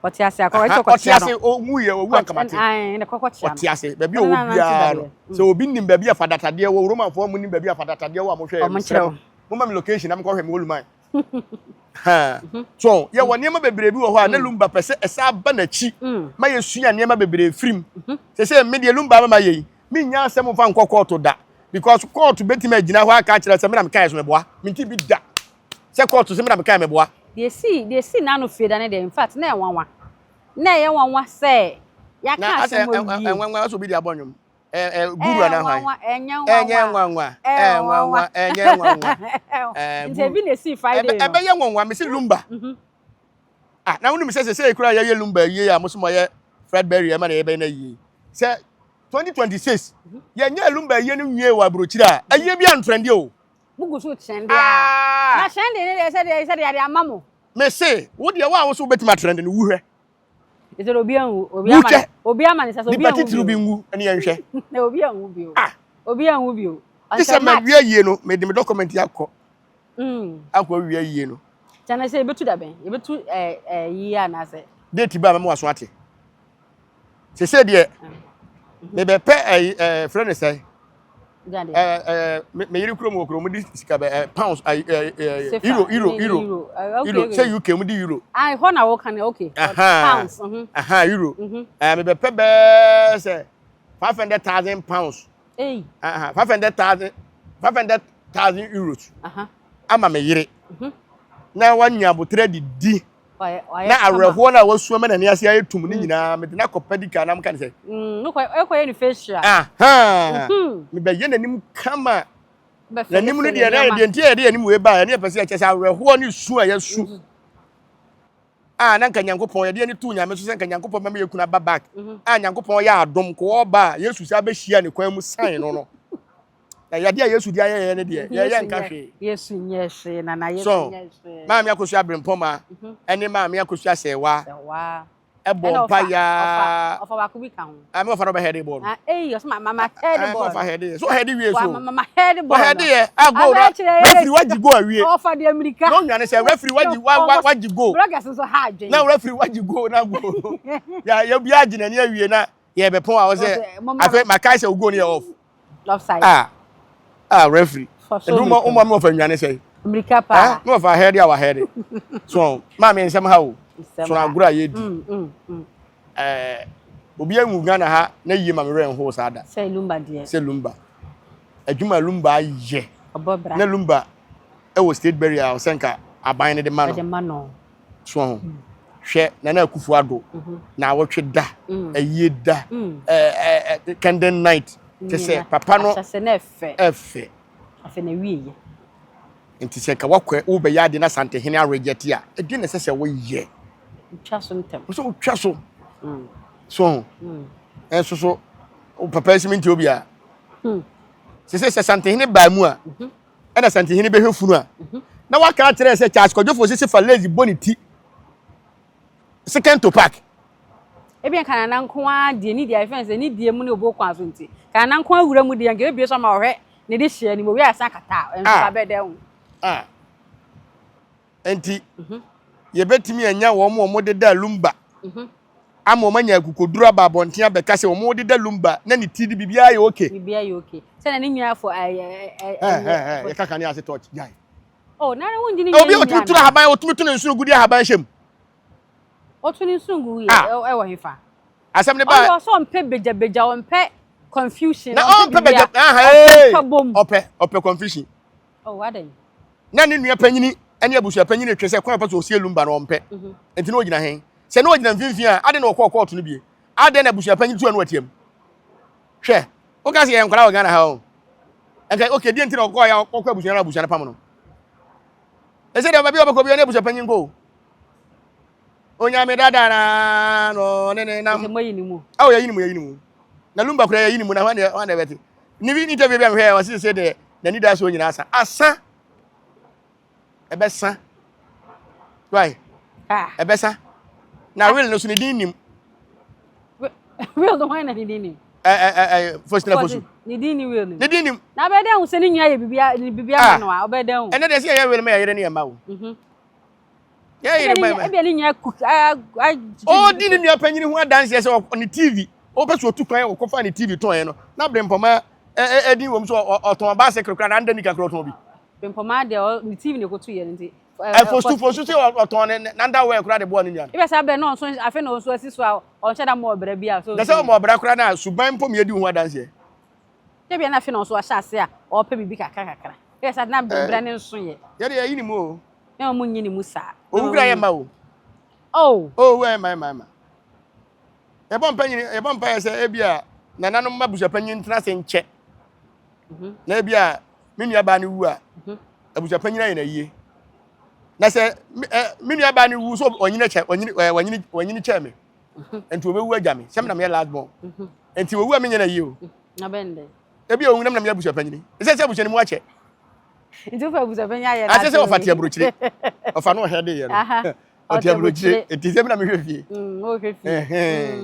otiase akọ eto ko tia no otiase owu ye owu akamate ne kokko tia no otiase ba bi o bia no se obi nim ba bi afadatade wo Roman fo mu nim ba bi afadatade wo amohwe mo ma me location am ko hwe me oluman so ye woni ma bebre bi wo ho a na lumba pese esa ba na chi ma ye sua ne ma bebre frim se me de lumba ma ye mi nya asem fa nkokko to da because court betima agina ho aka kire se me na me kai so me boa me ti bi da se court se me na me kai me boa they see na no feda ne de in fact na enwanwa na ye wanwa se ya ka asem o yi enwanwa so bi de abonwum guru na hwan enwanwa nte bi na see Friday ebe ye nwanwa me se lumba na wonu me se kura ye lumba ye ya muso mo ye Fredberry e ma na ye be na yi se 2026 ye nya lumba ye no nwie wa brochira aye bi antrende o bugu so trende na trende ne se de amamo me se wo de wa wo so betima trende no wuhwe ese obi ama ne se obi anwu titru bi nwu ene ye nhwe na obi anwu bi o obi anwu bi o ese me wie yie no me de me document yakọ akọ wie yie no jana se betu da ben e betu yi ana se date ba me waso ate se de me be pe friend say me yiri kuro mo kuro mo di sika be pounds euro say UK mo di euro ho na wo kan okay pounds euro me be pe be say 500,000 pounds 500,000 euros ama me yiri na wanya botre di na areho na wasu me na ne ase ayetum ni nyina me de na kopedika na mka ne say no ko ekoye ni facial me be ye nanim kama nanim no de na de ntie de nanim we ba ne pese ache say areho ni su ayesu na nka Nyankopon ye de ni tu nyame so se nka Nyankopon mama yekuna ba back Nyankopon ya adom ko oba Yesu sa be hia ne kwan mu sign no ya de Yesu dia ye ne de ye nka hwe Yesu nyehwe na Yesu nyehwe ma me akosu abrempoma ene ma me akosu asewa ebo pa ya ofa ba ku bi kan me ofa no be head ball yo mama head ball ofa head so head wie so mama head ball head ye go referee waji go awie ofa de America no nwane say referee waji go bloggers so hard dwen na referee waji go na go ya bi agina ne awie na ye be pon a wo say afa makai say go ne off offside referee edumo umma ofa nwane say America pa no ofa head ya wa head so ma me nsem ha o so na gura ye di obi anwu Ghana ha na yie ma me ren ho sa da se lumba adwuma lumba ye na lumba e wo state burial senka aban ne de ma no so ho hwe na akufu ado na wotwe da ayie da candle night te se papa no se na efe efe na wiye nti se ka wakɔ wo be yade na santehene arejeti a edi ne sese wo ye twa so ntem so twa so so so papa siminti obi a se santehene ba mu a e na santehene be hwefunu a na waka kire se charge kodwofo sisi fa lazy bonity second to park ebi kana na nko a de ni dia fence ni die mu ne obo kwa so nti kana na nko awura mu de nge bi so ma ohwe ne de hye ni mo wi asa kata en fa be de hu enti ye betimi anya wo mo de da lumba amo manya akukoduru ababonten abeka se wo mo de da lumba na ni ti di bibia ye okay bibia ye okay se na ni nua fo ye kaka ni ase touch jai oh na won di ni nua obi otutu na haban otutu na nsuru gudi haban hyem otuni nsungu ye e wo hefa asem ne ba o so mpe beja o mpe confusion na o mpe beja ope confusion oh wadan na ni nua panyini ene abusua panyini twese kwa paso osie lumba na ompe enti na ogina hen se na ogina mfimfin a ade na okọ to no bie ade na abusua panyini tu anu atiam hwe o ka se ye nkwara o Ghana ha o enka okay die enti na okọ ya okọ abusua na pam no ese de ba bi obako bi na abusua panyini go onya me dada na no ne na mo yini mu awo yayi ni mu na lumba kura yayi ni mu na wane beti ni bi interview bi am hwe wa se de na ni da so nyina asa ebesa right ebesa na real no so ni din nim real do why na ni din nim first na fosu ni din ni real ni din nim na be de hu se ni nua ye bibia no a obe de hu ene de se ya real me ya yere ni ma wo ya yere ma e be ni nua cook o din ni apanyini hu dance ye se on TV o pe so otu kwan o ko fa ni TV ton ye no na brempoma edin wom so oton ba se krekra na ndani kakro ton bi brempoma de ni TV ne ko tu ye nti fostu se oton na underwear kra de bo ni nya e be sa be no so afi no so asi so on sheda mo obra bia so de se mo obra kra na suban pom ye di hu dance ye e be na afi no so a sha ase a o pe bibi kakra e be sa na bra ne nso ye ye de yi ni mu o e mo nyi ni mu sa o wura ye ma o we ma e bon panyin se e bia nananom mabusa panyin tena se nche na e bia me nua ba ne wu a abusa panyin aye na yie na se me nua ba ne wu so onyine che onyine che me enti obewu agya me sem na me last born enti owu a me nyina yie o na bende e bia onwunam na me abusa panyin e se abusa ni mu ache enti fa abusa panyin aye na ase se ofati abrochire ofa no he de ye no oti abrochire enti se me na me hwefie o hwefie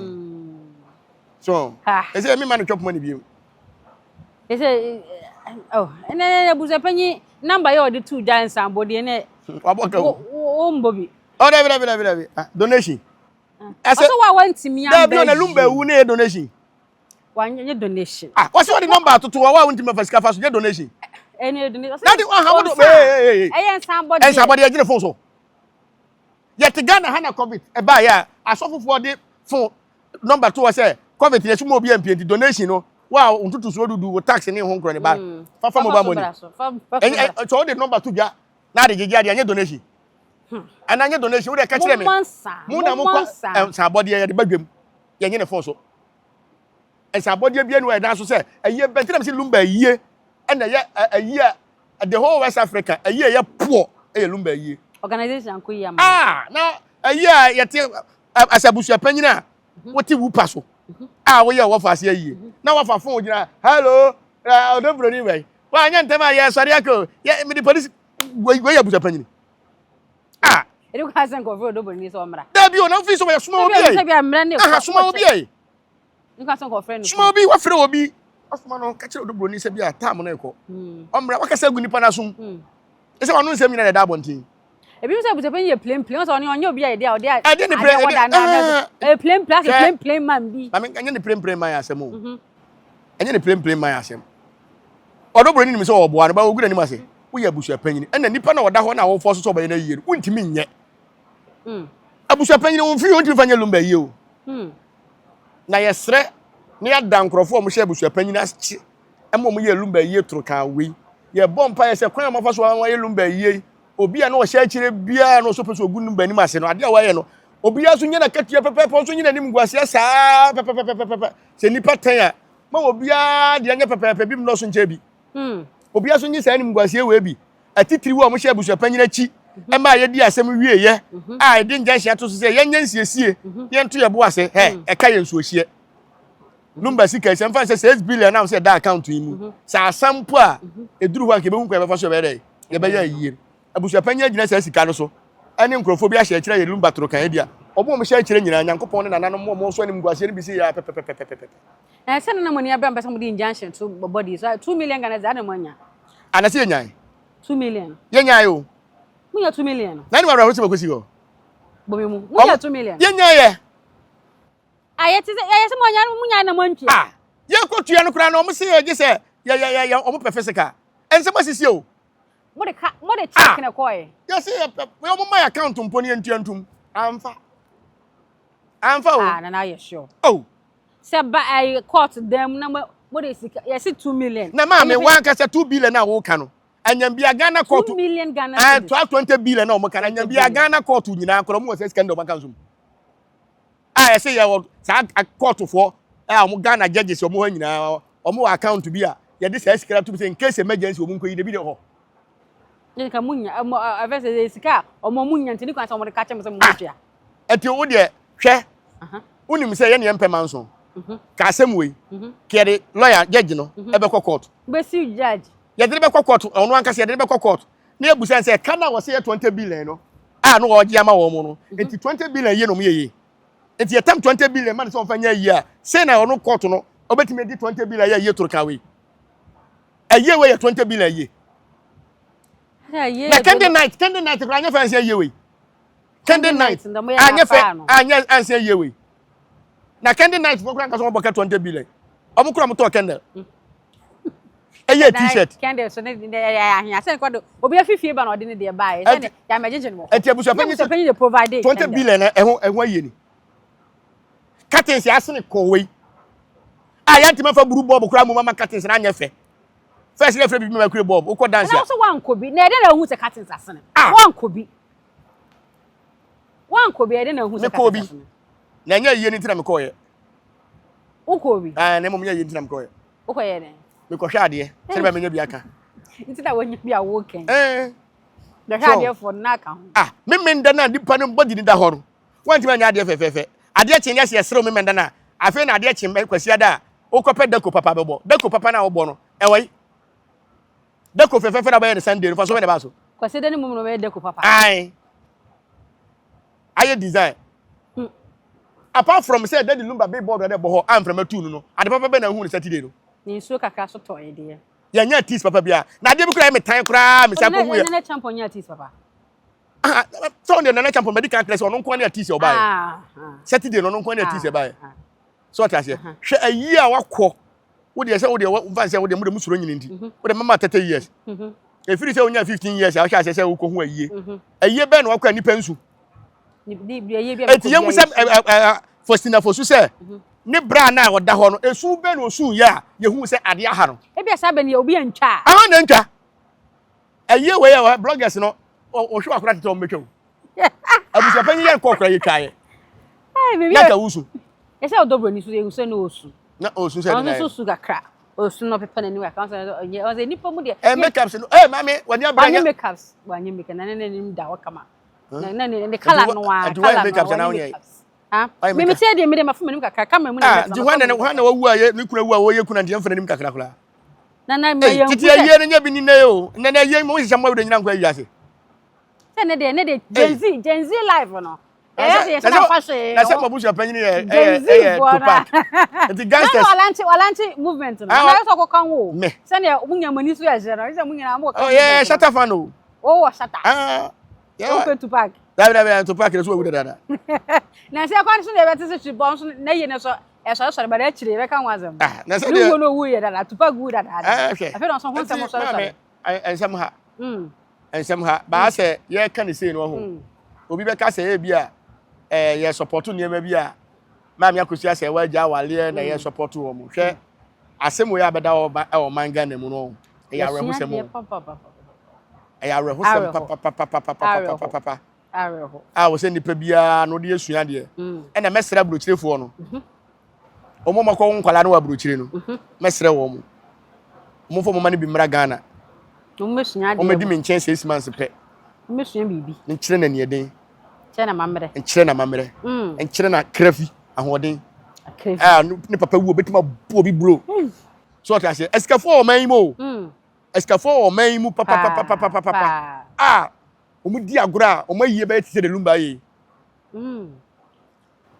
so ese mi ma no twop money bi ese ene abusa panyin number ye odi 2 dance ambodi ne waboka o mbobi o da donation ese wa wantimi am da bi na lumba wu na donation wanye donation what's the number to wa wantimi fasika faso je donation ene donation that how do eyen somebody agire phone so yet Ghana hana covid e ba ya asofofo de phone number 2 say covid ye sumo obi MP donation no wow untutu so dudu wo tax ni ho nkro ne ba fa mobile money so the number 2 ja na de gigi ade anye donation ana anye donation wo de ka kire me mu na mu sa body ye de badwam ye nye ne phone so e sa body bia no e dan so say eye betre me se lumba yie na ye ayie the whole West Africa ayie ye poor e lumba yie organization ko yia ma na ayie ye te asabusu panyina woti wu paso wo ye wo fa ase ayie na wo fa phone gina hello odobro ni we wa anya ntema ye sori ako ye me the police we ya busa panyini e do ka sen ko fro odobro ni so mra da bi o na fi so we suma obi e suma obi e ni ka sen ko friend suma obi wa frɛ obi asuma no ka kire odobro ni se bi a time na eko o mra wa ka sa guni pa na sum ese wa no nsem nyina da bontin ebi so abusa panyin ye plain so oni onye obi ya dey o dey ade ni plain plain man bi ma me anya ni plain man asem o anya ni plain man asem odobro ni mi so oboa no ba ogura ni ma se wo ya abusa panyin na nipa na oda ho na wo forso so ba ye na yie untimi nye abusa panyin wo fi untimi fanya lumba yie o na yesre na ya da nkrofo mo hye abusa panyin aschi emo mo ye lumba yie tro kan we ye bompa ye se kwan mo fa so wa ye lumba yie obi a no hye akire bia no so peso ogu lumba ni ma se no ade a wa ye no obi ya so nyina katua pepe so nyina nim guase saa pepe se nipa tan a ma obi a de anya pepe bi no so nche bi obi ya so nyi saa nim guase we bi atitiri wo mo hye abusuapanyin achi e ma ye di asem wie ye a edi njanhia to so se ye nyansiesie ye nto ye bo ase e ka ye nsuohie number sika se mfa se 6 billion na se da account yi mu sa asampo a eduru ho anke be hu kwa be fa so be dey ye be ya yie abusuapanyin agina se sika no so ani nkrofo bi a hye kire ye lumba toro kan dia obo mo hye kire nyina nyankopon ne nananom mo so anim guase ne bi se ya pepepepepe se na money abia mpesa mo di injunction to body so 2 million Ghana za na mo anya anase nyan 2 million ye nyan yo mo ya 2 million na ni wa ro se makosi go bo me mu mo ya 2 million ye nyan ye ayeti se mo nya na mo ntwe ye ko tua no kra na o mo se ye gi se ya o mo physical ense mo sisi o mo de check na koy ye se we o mo my account mponi entuantum amfa o na ye sure oh se ba court dem na mo de sika ye se 2 million na ma me wan ka se 2 billion na wo ka no anyam bia Ghana court 2 million Ghana 20 billion na o mo ka anyam bia Ghana court nyina akro mo se sika ndo banka nso I say ya sa court for mo Ghana judges o mo ha nyina o mo account bi a ye de sa sika to be in case emergency o mo nko yi de bi de ho ye ka munya avese sika o mo munya ntini kwa sa mo de ka chem se mo tua eti wo de hwe unim se ye ne empema nso ka asem we kede lawyer judge no e be court be si judge ye de be court ono anka se ye de be court na ebusan se kana wo se ye 20 billion no no o ji ama wo mo no enti 20 billion ye no mo ye enti ye tam 20 billion man se on fanya yi a se na ono court no obetime di 20 billion ye turu ka we aye we ye 20 billion ye na Candy night ko anya fa anse ye we Candy night anya fa anya anse ye we na Candy night for kran ka so boka 20 billion omo kura mo to candle eye t-shirt candle so ne ahia se ko do obi afifie ba na ode ne de bae se ne ya mejeje no eti abusuapanyi de provide 20 billion ehun aye ni curtains ya sene ko we ya ntima fa buru bob kura mo mama curtains na anya fe first referee bi me kure bob uko dance na so wan kobi na ede na hu se curtains asene wan kobi ede na hu se curtains na nya yiye ni ntina me ko ye ukobi na mo nya yiye ntina me ko ye ukoye ne me ko hwa ade se ba me nya bi aka ntina wonya bi a wo ken the hwa ade for na ka hu me menda na dipa no body ni da ho no wanti ma nya ade fefefe ade chi nya se yesere me menda na afi na ade chi kwasi ada ukopɛ dako papa bebo dako papa na wo bo no ewai dako fefefe na ba ye Sunday no fa so me na ba so kwasi de ni mum no be dako papa ai aye design apart from say that the lumba billboard dey bo ho am from atu no ade papa be na hu ni Saturday no ni so kakra so to ye de ya nya teas papa bia na ade bi kura me tan kura me sa ko hu ya na champion nya teas papa so on na champion medical class on nko na teas o ba Saturday no nko na teas e ba so ta se hwe ayi a wakọ wo de se wo de mfa se wo de mu de musuro nyini ndi wo de mama 30 years efiri se wonya 15 years a wo hwa se wo ko hu ayi be na wakọ nipa nsu ni ayi bi eti yemu se Faustina Fosu se ni bra na oda ho no esu be na osu ya ye hu se ade aha no e bia sa be ne obi antwa aha na ntwa ayi we ya bloggers no o hwe akora tete o metwa abusa panyi ye kokora ye twaye bibi na ka wusu e se odobro ni su ye se no osu na osu se na osu gakra osu no pepa na ni wa kan o ze nipa mu de makeup se no mami wani abanya makeups wani make na ni da wakama na ne color no wa color makeup na woni me me tie de me de mafu manim kakra kama mu na ji hwan na wawu aye ni kuna wu a wo ye kuna de mfa nanim kakra kula na me ye titi aye ne nya bi ni na yo na na ye mo hihya mo de nyina nkwa yi ase se ne de Gen Z live no yes na fashion na se mabusu apanyini Tupac the gangsters walanti movement no na so ko kan wo se ne munya mani so ya jera se munya mo kan yeah shata fan o shata yeah Tupac da Tupac so wu dada na se kwan so de beti se chibon so na ye ne so so ba da chire be kan wazam na se de no wu ye dada Tupac wu dada okay afi no so ho se mo so ensem ha ba se ye kan se no ho obi be ka se ye bia ye support niema bia ma me akosi ase wa gya wale na ye support wo mo hwe asemo ya beda o manga na mu no ya rehu se mo ya rehu se papa areho wo se nipa bia no de esua de e na mesra burochirefo no omo makọ nkwala no wa burochire no mesra wo mo fo mo ma ne bi mra Ghana Ummesua de. Omedi me nchen 6 months pe. Ummesua bibi. Nkyere na nieden. Kyere na mamre. Nkyere na mamre. Nkyere na krafi ahoden. Krafi. Ne papa wu obetima bo obi bro. So what I say, escafo o man mu. Escafo o man mu papa. Omudi agora, omayiye be ti se de lumba yi.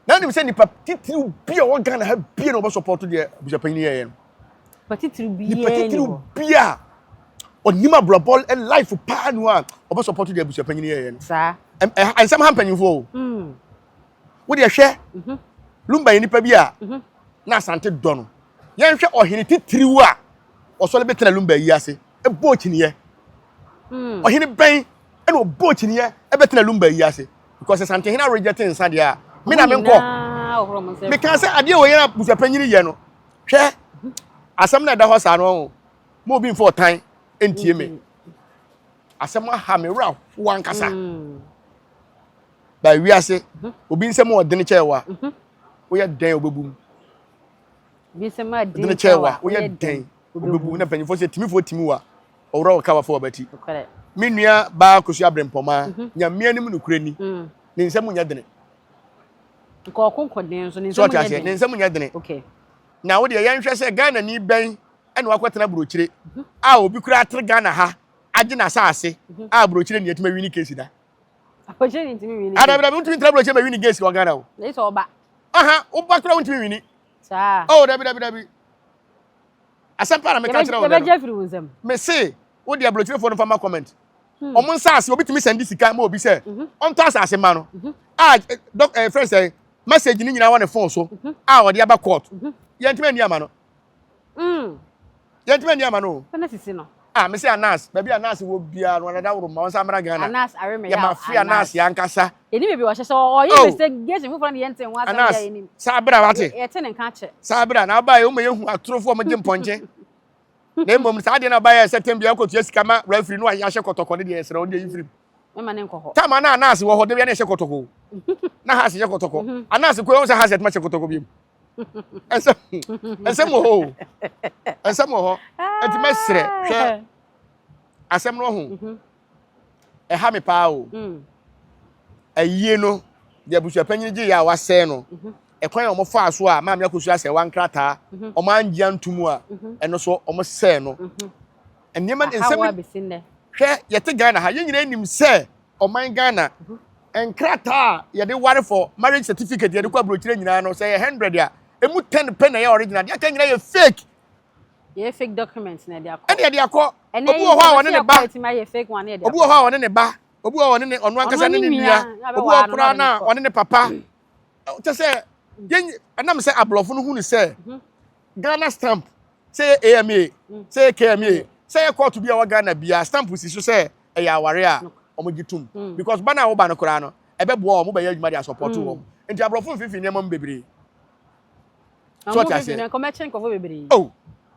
Na nim se ni papa titiri bia o Ghana ha bia no be support de bujapanyi ye no. Patitiri bia. Ni patitiri bia. Onima blobol and life pa no a obe support de bujapanyi ye no. Sa. Ansam hampanyifo. Wo de hwe. Lumba yi nipa bia. Na asante do no. Yen hwe ohene titiriwu a osole betena lumba yi ase. Ebo chiniye. Ohene ben e no bo chiniye e betena lumba yi ase. Because asante hena reject nsa de a me na me nko. Me kan say ade o yen busuapanyini ye no. Hwe asam na da ho sa no mo bi mfo tan entie me. Asam ha me ra wan kasa. Ba wi ase obi nsem o de ne chewa. Wo ye den obebum. Bi nsem a de ne chewa wo ye den obebum na panyifo se timifo timiwa. Owura o kawa fo obati. Me nua ba kosu abrempoma nya me anim no kurani. Ne nsem nya dene. Ko konkoden so ne nsem nya dene. Ne nsem nya dene. Okay. Na wo de ye nhwe se Ghana ni ben ene wakotena burochire. A obi kura atre Ghana ha age na saase. A burochire ne yetima wini case da. Apoje ni ntimi wini. Ada bra ntimi tra burochire ma wini case wa Ghana o. Le so oba. Aha, oba kura ntimi wini. Sa. Oh, dabi. Asam para me ka kira wo. Be Jeffrey wozam. Me say, wo de burochire fo no fama comment. Omo nsaase obi timi send sika ma obi say. On to asase ma no. Friend say message ni nyina wa ne phone so. O de aba court. Yentime ni ama no. Yentime ni ama no. Kana sisi no. Me say Anas, baby Anas wo bia no na woro ma won samra Ghana. Anas areme ya ma free Anas ya nkasa. Eni bebi wo hye so ye mistake get fu from yenten wa Anas ya eni. Sabra wate. Ye te ne nka che. Sabra na ba ye wo yehu atorofo mo jimponche. Na mbom sa de na ba ye setem bia kotu asika ma referee no ahya hye kotoko ne de yesere on de yifrim. Mema ne nko ho. Tama na Anas wo ho de bia ne hye kotoko. Na ha hye kotoko. Anas ko yo se ha set ma hye kotoko biem. Ensem ho. Ensem ho. Enti mesre hwe. Asem no ho. Ha me pa o. Ayie no de abusuapanyin gi ya wase no. Ekwan omo fa so a maam yakosu ase wan krata. Omo angia ntumu a eno so omo se no. Enema ensem hwe yete Ghana ha yenyina nim se oman Ghana enkrata ye de ware for marriage certificate ye de kwa brochire nyina no say 100 a emu 10 pen na ye original de aka nyina ye fake. Ye fake documents na de akọ. Ene de akọ. Obu ho a wone ne ba. Obu ho a wone ne ba. Obu ho wone ne onu ankasa ne nua. Obu ho kura na wone ne papa. Te say yen anam say ablofo no hu ne say Ghana stamp say AMA say KMA say court bi a wa Ghana bia stamp si so say e ya ware a omo gitum because bana wo ba no kura no e be bo omo ba ya adwuma dia support wo enti ablofo fifi ne mom bebre so ta say ko mechen ko bebre oh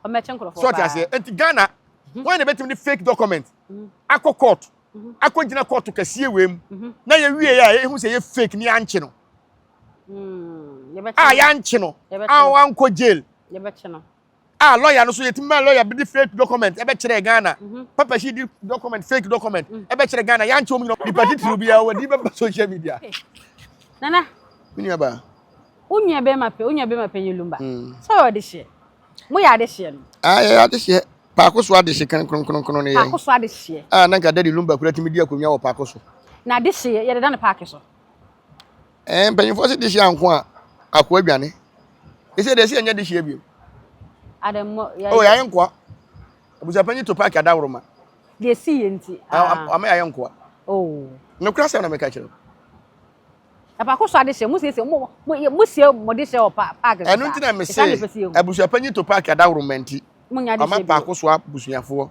o mechen ko fo so ta say enti Ghana when they betim the fake document akọ court akọ gina court kase wem na ye wie ya e hu say ye fake ni anche no ya nche no wan ko jail ye be che no lawyer no so yetima lawyer be fake document e be kire Ghana papa she di document fake document e be kire Ghana ya nche omu no di party bia we di be social media nana minia ba unya be mape yelumba so we de hye mo ya de hye no ya de hye paakoso ade hye kan kronkron ne ye paakoso ade hye na ga daddy lumba kura timi di akonwa wo paakoso na de hye ye de na paakoso mpanyimfo se de hye anko a akọ adwane ese de hye nya de hye bi Adamo ya oh ya nko abusapanyi to park adawroma de si yenti ama ya nko oh no kura se na me ka kire apakoso ade hye musie mo de hye o park enu ntina me se abusapanyi to park adawroma nti munya de hye ama paakoso abusuafo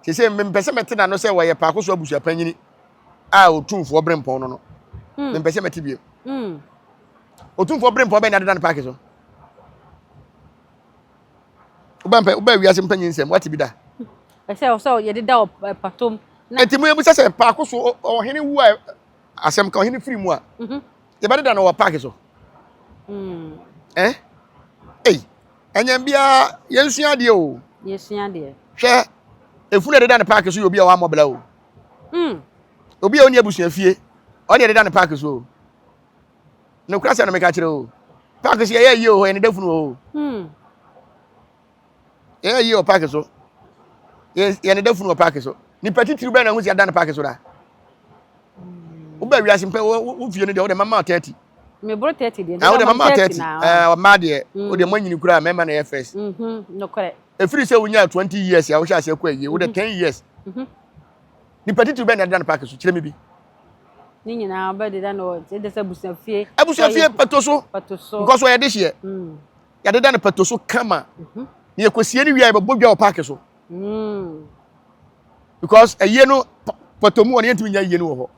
se mpese mete na no se wo ye paakoso abusuapanyi a otumfo brempon no mpese mete bie otumfo brempon be na de na park so Uba wiase mpanyi nsem wati bi da so ye de da patom na enti mo yebusa se paakoso ohene wu a asem ka ohene free mu a ye ba de da no wa park so enyam bia yensua de o yensua de hwe efunu de da ne park so obi a wa mobile o obi a oni abusua fie oni de da ne park so no krasa na me ka kire o park so ye ye o ene da funu o ye o park so ye ne da funu o park so ni petitiri be na hu si da ne park so da wo ba wiase mpe wo fie ne de wo de mama 30 me bro 30 de na wo de mama 30 o ma de wo de manyini kura mema na ye first no correct efiri se wunya 20 years ya wo sha se kwa ye wo de 10 years ni petitiri be na da ne park so kire me bi ni nyina ba de da no de se busua fie petoso because we dey here ya de da ne petoso kama ni ekosie ni wia be bodwa o park so because eye no patomu woni ntimi nya eye no ho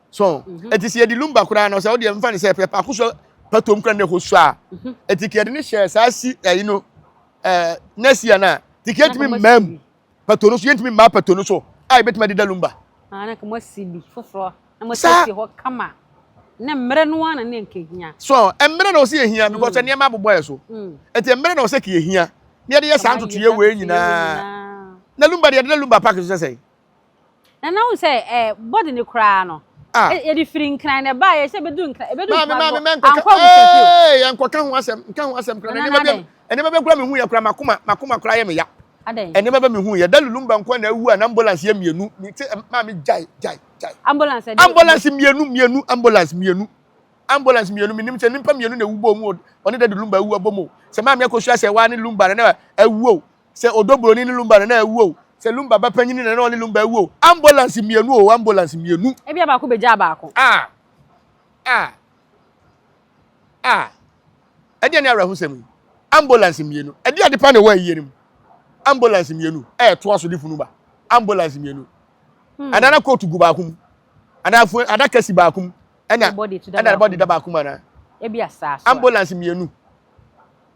so etisi edi lumba kura na so de mfa ni se pepa akuso patom kura ne ho so a etike de ni share sa si eyi no next year na ticket mi mam patono so yentimi ma patono so ai betima de da lumba na ka mo sibi foforo na mo sisi ho kama na mmere no ana na nkehia so mmere na o se ehia because ne ma boboy so eti mmere na o se ke ehia ne de ye sa ntoto ye we nyina na lumba de lumba park so say na wo say body ne kra no e di firi nkran na ba ye se bedu nkran e bedu nkran yanko ka ho asem kra na ene bebe kura me hu ye kra makoma kra ye me ya ene bebe me hu ye dalulumba nko na awu na ambulance ye mienu ni te ma me jai ambulance mienu ambulance mienu minim se nimpa mienu na wubo mu oni dalulumba awu abomo se ma me akosu ase wa ni lumba na awu se odobro ni lumba na awu se lumba ba panyini na oni lumba awu ambulance mienu e bia ba ko beja ba ko edi na arahu semi ambulance mienu edi ade pa na wa yiyerim ambulance mienu to aso difunu ba ambulance mienu anana coat gu ba kum ana kasi ba kum ana body da ba kum na e bia sa ambulance mienu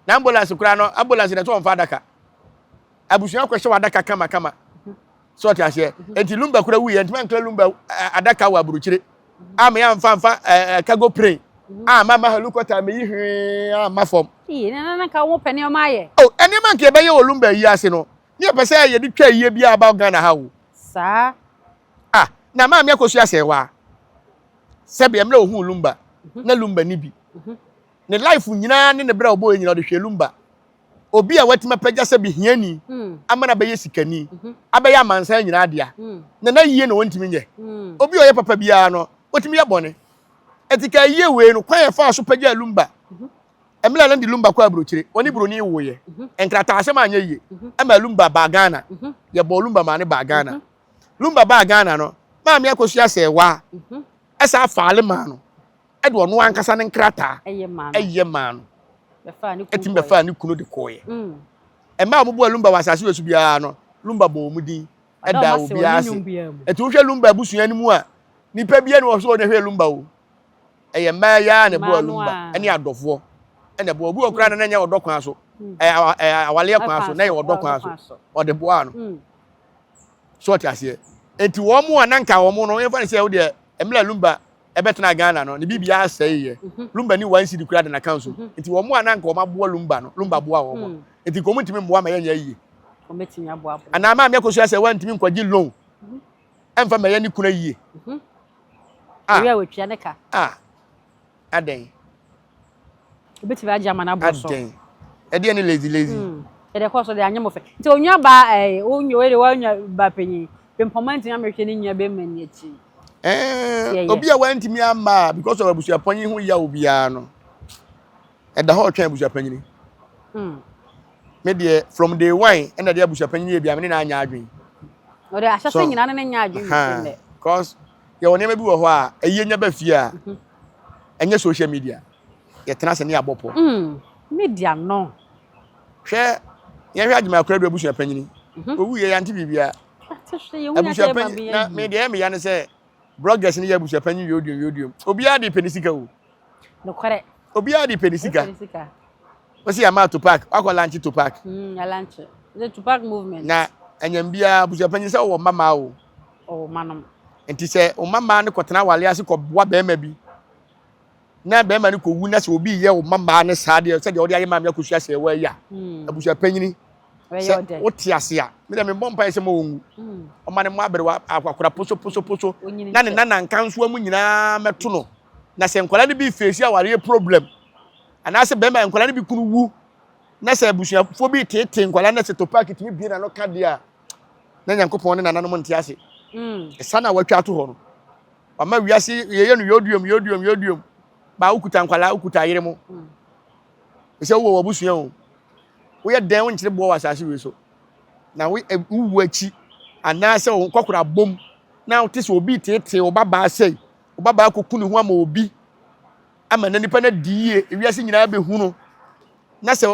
na ambulance kura no ambulance na to onfa adaka abusuan kwehye wadaka kama so ti ase enti lumba kura wu ye enti man kla lumba adaka wa buruchire ama ya mfa cargo plane mama helicopter me yi ama fom na ka wo pene o ma ye eni man ke be ye olumba yi ase no ni pese ye di twa yi bia ba Ghana ha wo sa na ma me akosu ase wa sebe emre ohun lumba na lumba ni bi ne life nyina ne bra obo nyina o de hwe lumba obi a watima pagya sebe hiani amana be ye sikani abeya mansa nyina adia na yiye no wontimi nye obi o ye papa bia no wotimi ye bone etika yiye we no kwan fa so pagya lumba emla lan di lumba kwa brochire oni broni wo ye enkrata asema anya yiye ama lumba ba Ghana ye bo lumba ma ne ba Ghana lumba ba Ghana no ma me akosu ase wa esa faale ma no e de ono ankasa ne nkrata eye ma no be fa ni kunu de koye e ma mo bo lumba wasase wesu bia no lumba bo mu din e da obi ase e tu hwe lumba busuan ni mu a nipa bia ne wo so ne hwe lumba o eye ma ya ne bo lumba ene adofo ene bo obi okra na nya odokwan so awale kwan so na ye odokwan so ode bo ano so ti ase enti wo mu ananka wo mu no ye fa ne se wo de emla lumba ebetena Ghana no ne bibia aseye lumba ni wan sidi kura de na council enti wo mu ananka wo mabo lumba no lumba bo a wo mo enti ko mutimi mbo ama yenya yi ko metimi abo abo ana ma me ko so ase wan timi nkwaji loan emfa ma yani kuna yi we a wetwa ne ka aden obetimi aja mana bo so ede ne lazy ede ko so de anya mo fe nti onwa ba onyo we de wanwa ba penyi pempomanti na mehwe ne nya be mani achi obi a wantimi ama because of abusu apanyi hu ya obi a no eda ho twan abusu apanyi me de from day one and de abusu apanyi bia me na anya adwen o de ahase nyina ne nya adwen me because ye woni ma bi wo ho a eye nya ba fie a enye social media ye tena se ne abopo media no hwe ye hwe adwuma akora do abusu apanyi owu ye yanti bibia abusu apanyi na me de me ya ne se bloggers ni ya abusu apanyi yodio obi a de penisika o no kore obi a de penisika osi ama to park akwa lunch to park ya lunch the to park movement na anyambia abusu apanyi se wo mama o manom enti se o mama ne kotena wale ase ko boa be ma bi na be ma ne ko wu na se obi ye o mama ne sade se de odi aye ma me akosu ase wa ya abusu apanyi What tiasia? Me dem bomb pa ese mo wongu. O ma ne mo aberewa akwakora poso. Na ne nana nkanso amu nyina meto no. Na se nkola ne bi face aware problem. Ana se bema nkola ne bi kunu wu. Na se abusuafo bi tete nkola na se topa kitimi bi na no ka dia. Na nyankopon ne nananom ntiase. Esa na watwa to ho no. Ama wiase yeye no yodium. Ba ukuta nkwala ukuta yire mo. Ese wo abusua o. Wo ye dan wo nkyere bo wasase we so. Na wo wu achi ana se wo kokora bom. Na wo tese obi tete wo baba sei. Wo baba kokunu hu ama obi. Ama na nipa na diye wiase nyina be hu no. Na se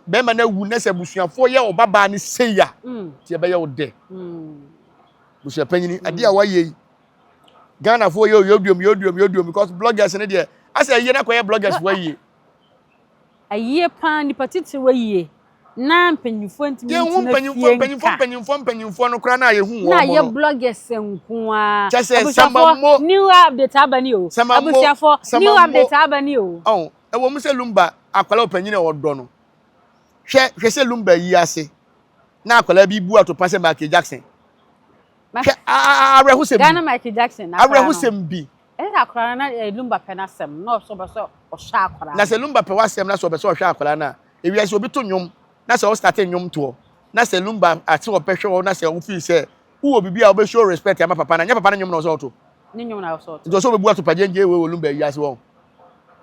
be ma na wu na se busuafo ye wo baba ne sei ya. Ti be ye wo de. Busua panyini ade a waye Ghana for yodium because bloggers ne de asa ye na koye bloggers waye aye pan ni patiti waye na mpanyimfo ntimi mpanyimfo no kra na ye hu wo na ye bloggers nko a abusafo new update abani o abusafo new update abani o oh e wo mu se lumba akwala opanyine odo no hwe se lumba yi ase na akwala bi bu atopa se Michael Jackson Ghana Michael Jackson Abrahusem bi akora na lumba penasem no so be so o sha akora na se lumba pe wasem na so be so o hwa akora na ewiase obi to nyom na se o start nyom to na se lumba ati o pehwe na se o fi se wo obibi a o be show respect ama papa na nya papa na nyom na so to ni nyom na so to do so be bu atopa jenje we lumba yiase wo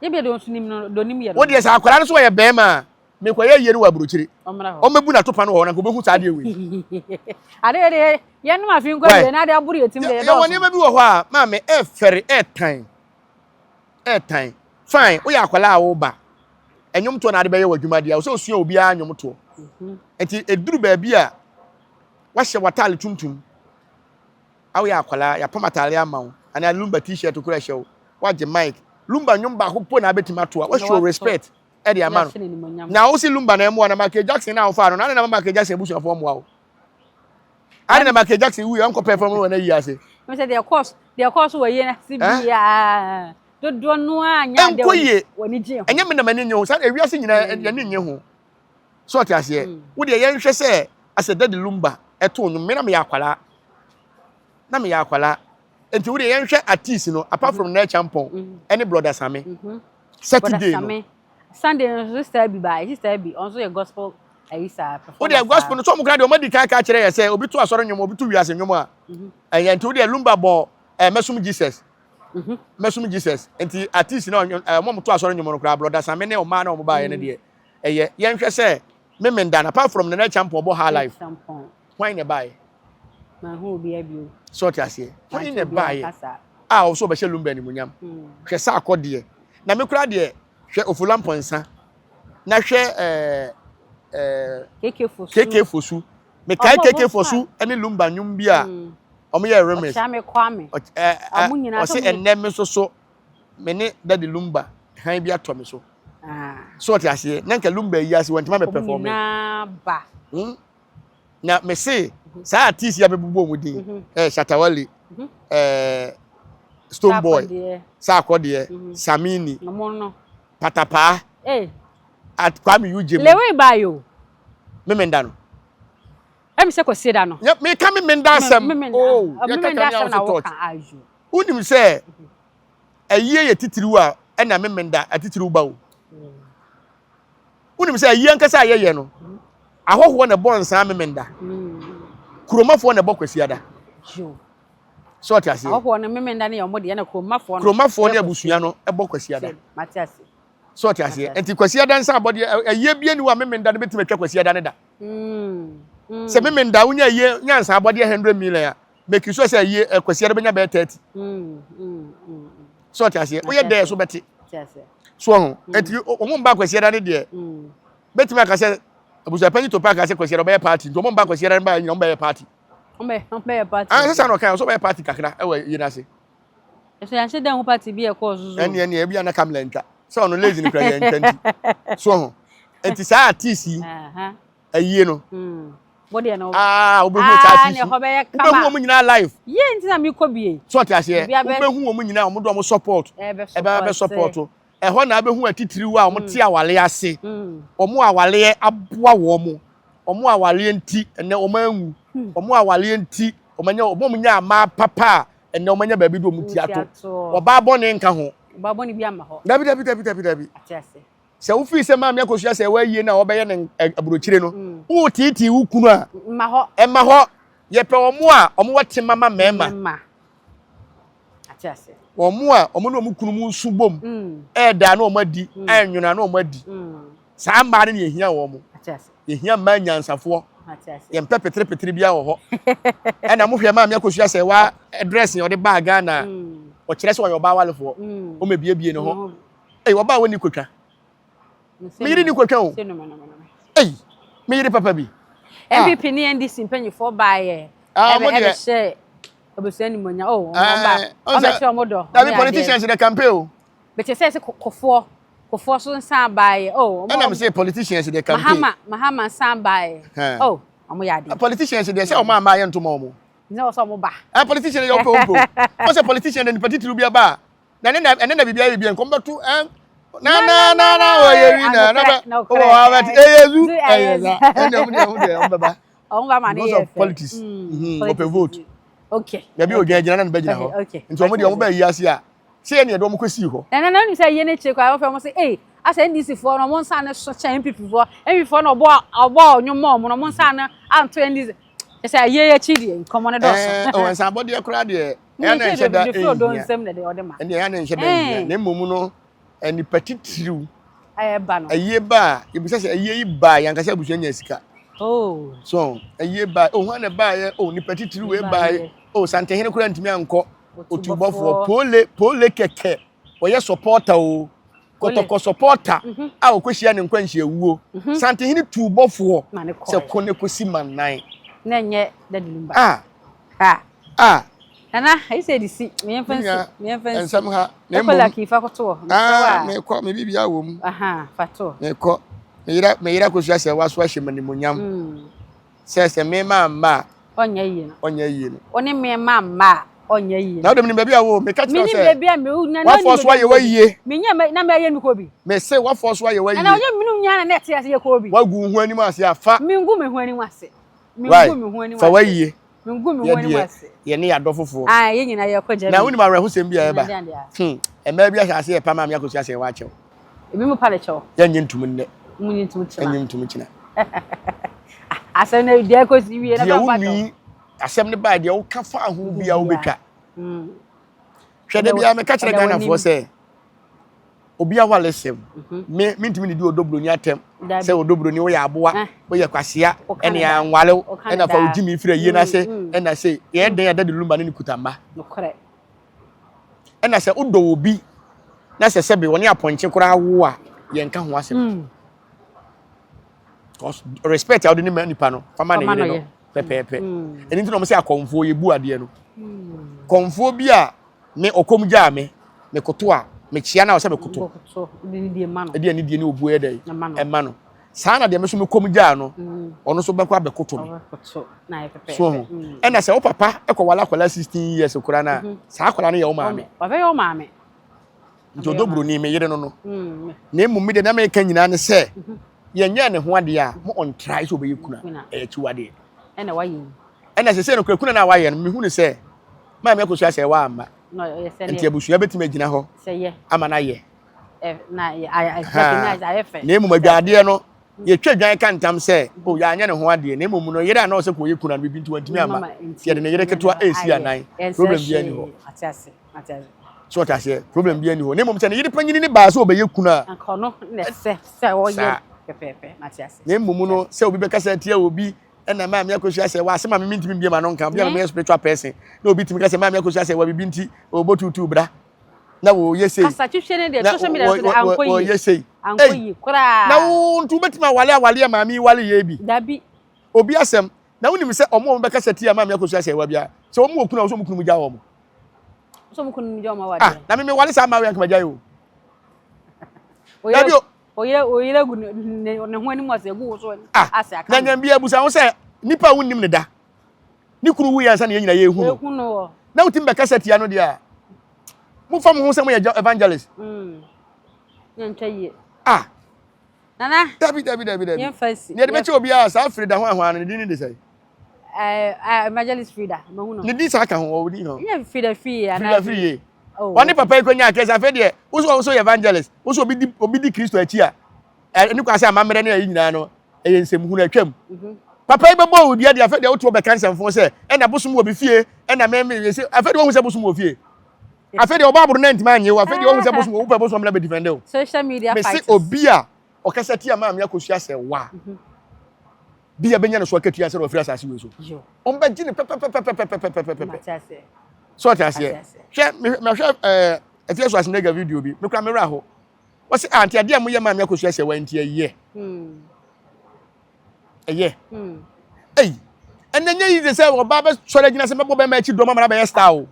ye be do sunim no do nim ye wo de se akora no so ye be ma me kwa ye yeri wa buruchiri o mebu na topa no ho na ko be hu saade we ade ye no afin kwa be na ade aburu yetim de ye woni ma bi wo ho a ma me e fere e tan fine wo ya akwala a wo ba enyom to na ade be ye wadwuma dia wo so osua obi a nyom to enti eduru ba bi a wa hye watale tuntum awo ya akwala ya pamatale amawo ana lumba t-shirt ko ra hye wo wa je mic lumba nyom ba ko po na betima to a wa show respect Eddie Amano. Now, see Lumba and Moana Michael Jackson now for no, I don't know Michael Jackson bush of wow. I don't know Michael Jackson, we uncle perform when a year say. I said, their course were yen, don't know when you jail. And you man in your son, we are singing and your home. So I say, would the young say, I said, Daddy Lumba, a tone, Menamiaquala, Namiaquala, and to the young artist, apart from their champon, any brother Sammy. Saturday. Sunday sister be by sister be also a gospel ayisa performance. O dey gospel no so mo grade o madi ka kire ye say obi to asoro nyom obi to wiase nyom a. Eyan to dey lumba bo mesum Jesus. Mesum Jesus. Enti artist na mo to asoro nyom no kra brother Sam ne o ma na o ba ye ne de. Eye ye nhwe say memenda na apart from the next champion bo high life. Why ne buy? Na hu obi abio. So ti ase. Why ne buy? Ah o so be she lumba ni munyam. Hwe sa akode. Na me kra de hwe ofulampo nsa na hwe keke fosu me kai keke fosu ene lumba nyum bi a omo ye remes o me kwame o se enem so me ne daddy lumba han bi ato me so so ti ase na nka lumba yi ase wantima me perform na ba na me se sa artist ya bebubo omudin Shatawale Stone Boy sa akode Samini Patapa at Kwame Ujim lewe bayo memenda no em se kwese da no me ka memenda asem memenda asem na wo kan aju unim se ayiye ye titiriu a na memenda atitiriu ba wo unim se ayiye nkasa ayeye no ahoho na bo nsa memenda kuromafo na bo kwese ada so ti ase ahoho na memenda na ye mo de na kuromafo na abusua no e bo kwese ada matiase so ti ase enti kwasi ada nsa abode aye bia ni wa memenda no betima twa kwasi ada ne da se memenda unya aye nyansa abode 100 million a make sure say aye kwasi ada benya be 30 so ti ase wo ye de so beti so ho enti omo mba kwasi ada ne de betima ka se abuja panyi to park ka se kwasi ada be party omo mba kwasi ada ba nyina mba be party ombe party sasa no kan so be party kakra e wa yi na se so yan se dan ho party bi e ko zuzu ene e bia na kamla ntwa so no lazy ni kra ye ntanti so ho enti sa artist ayi no body na obehu artist obehu omu nyina live ye enti na mi ko bie so ti ase obehu omu nyina omo do omo support e be support e ho na abehu atitiriwa omo te awale ase omo awale aboa wo mo omo awale nti ene omo anwu omo awale nti omo nya ama papa ene omo nya baabi do omo ti ato oba bone nka ho oba bone bi ama ho dabi atiase se wo fi se maame akosua se wa yie na obeye ne aburochire no wo titi wo kunu a ma ho ye pe omo a omo wate mama mema atiase omo a omo no omo kunu mu nsu bom da na omo adi anwuna na omo adi saa mba ne ehia wo mo atiase ehia ma nyansafo ye mpe petre bia wo ho na mo hwe maame akosua se wa address ye ode bag na o kire se wo yo ba walefo o mebie no ho wo ba woni kwatwa me yiri ni kwatwa o me yiri papa bi MPP ni NDC mpanyifo baaye ebe she obesuani monya o ba o be che omodo na politicians in the campaign o be che say kofo so nsan baaye o na me say politicians in the campaign mahama nsan baaye o omo yade politicians dey say o ma ye ntoma omo ni o so omo ba politicians dey opo o say politicians dey party tru bia ba na bibia nko betu na o ye wi na o wa ba eyezu ene o baba on ba ma ne ye politics ope vote okay ya bi o gina na be gina ho nti o mo de o mo ba yi ase a se ne do mo kwesi ho na ni say ye ne che kwa o fe mo say asa NDC fo no mo nsa ne so cha MPP fo no obo onyomo mo no mo nsa ne anto NDC say ye chidi nkomo ne do so o nsa body e kura de ya na nche da ene ya na nche da na momu no eni patitiriu ayeba no ayeba ibisa se ayi ba yankasa abusu nya sika so ayeba ho na ba ye ni patitiriu e ba ye santehene kura ntimi anko otubofo pole keke oye supporter o kotoko supporter a okohia ne nkwanhia wuo santehene tubofo se kone kosi manan na nye dadilumba Nana, I said you see, me and somehow, never ki fa koto. Me ko me bibia wo mu. Aha, fato. Me ko me yira ko sua se waso ahye manimunyam. Se me ma onya yi no. Oni me ma onya yi. Na dem ni bibia wo me catch no say. Me ni bibia me na na. Wa force wa ye wa yie. Me nya na me ye mi ko bi. Me say wa force wa ye wa yie. Na onya minu nya na net ase ye ko bi. Wa gu hu anim ase afa. Me ngu me hu anim ase. Me ngu me hu anim ase. Fa wa yie. Mengu me woni wase ye ne ya dofofo ye nyina ye kwaja na woni ma rehu sem bia eba e ma bia hase ye pa ma me akosia se wa chew ebi mu pa le chew ye nyi ntum nne mu nyi ntum china nyi ntum china asem na dia ko si wie na ba ba do asem ne ba dia wo ka fa ho bia wo betwa hwede bia me ka kire Ghana fo se obi awale sem me ntimi ni di odobro ni atem se odobro ni wo ya aboa wo ye kwasea ene ya nwale ena fa ojimi fira yie na se ena se ye den ya dade lumba ni kutamba no kore ena se odo obi na se sebe woni aponche kura wo a ye nka ho asem cause respect ya odini manipa no fama na yire no pepepe eni nti no mo se akonfo ye bu ade no konfo bi a me okomgya me koto a me chia na o se me koto ni die ma no e die ni die ni obu e dai e ma no saa na de me so me komgya no ono so bekwa be koto me na e pepe so e na se o papa e ko wala 16 years kura na saa kwala na ye o maame wa be ye o maame nti odobro ni me yire no no na emu mi de na me ka nyina ne se ye nya ne ho ade a mo on try so be yekuna e chi wade e na wayi e na se no kuna na waye no me hu ne se maame ko so ase wa amma no ye se nti abusu betima agina ho se ye ama na ye na I recognize I efe na emu madwade no ye twa dwan ka ntam se o ya anya ne ho ade na emu no yere na o se ko yekuna no bibi nti wantimi ama ye de ne yere ketua AC anan problem bi ani ho atiase so atiase problem bi ani ho na emu se ne yere panyini ne ba so obeyekuna anko no ne se wo ye pepepe atiase na emu no se obi be kasa tia obi ena ma me akosia se wa asema me ntimi bia ma no nka bia me spiritual person na obi timi kasa ma me akosia se wa bibi nti obotutu bra na wo yesei kasa twhwe ne de social media so anko yi wo yesei anko yi kura na wo ntu betima wale ma mi wale ye bi dabi obi asem na wonim se omo be kasa tia ma me akosia se wa bia se omo okuna so mukunu mu ja wo mo so mukunu mu ja wo ma wa de na me wale sa ma we anka ma ja yo oye gu ne ho ani mo se gu so ase aka na nyam bia busa wo se nipa wonnim ne da ni kunu wu yansa na ye nyina ye hu no na utim be kasa tia no dia mu fam ho se mo ye evangelist nyantaye Nana. Dabi. Yen fancy. Ne de be che obi a sa Frida ho ahwa no de ni de say. Evangelist Frida, mahuno. Ne di sa ka ho odi ho. Yen Frida fi ana. Frida free. Oh. Wani papa ikonya akesa fe de. Wo evangelist. Wo obi di Kristo achi a. Eni kwa say amamere na yi nyina no. Eye nsem hu na twam. Papa ibe bo odi ade afa de wo to be kan semfo se. E na bosom obi fie. E na me afa de wo hu se bosom obi fie. Afa de obaburu na ntima anye wo. Afa de wo hu se bosom wo pe bosom na be defend o. Social media fighters. Me fighters. se obi a okasa ti ama me akosua se wa. Bia benya no so akatua se ro free asase we so. Yo. Omba gine pe. Matase. So atase. Hwe me hwe efie so asenega video bi. Me kra me ra ho. Wo se anti ade am ye ma me akosua se wa nti aye. Eye. Ey. Enenye yize se wo ba be sore gina se mebo be ma chi do ma be star o.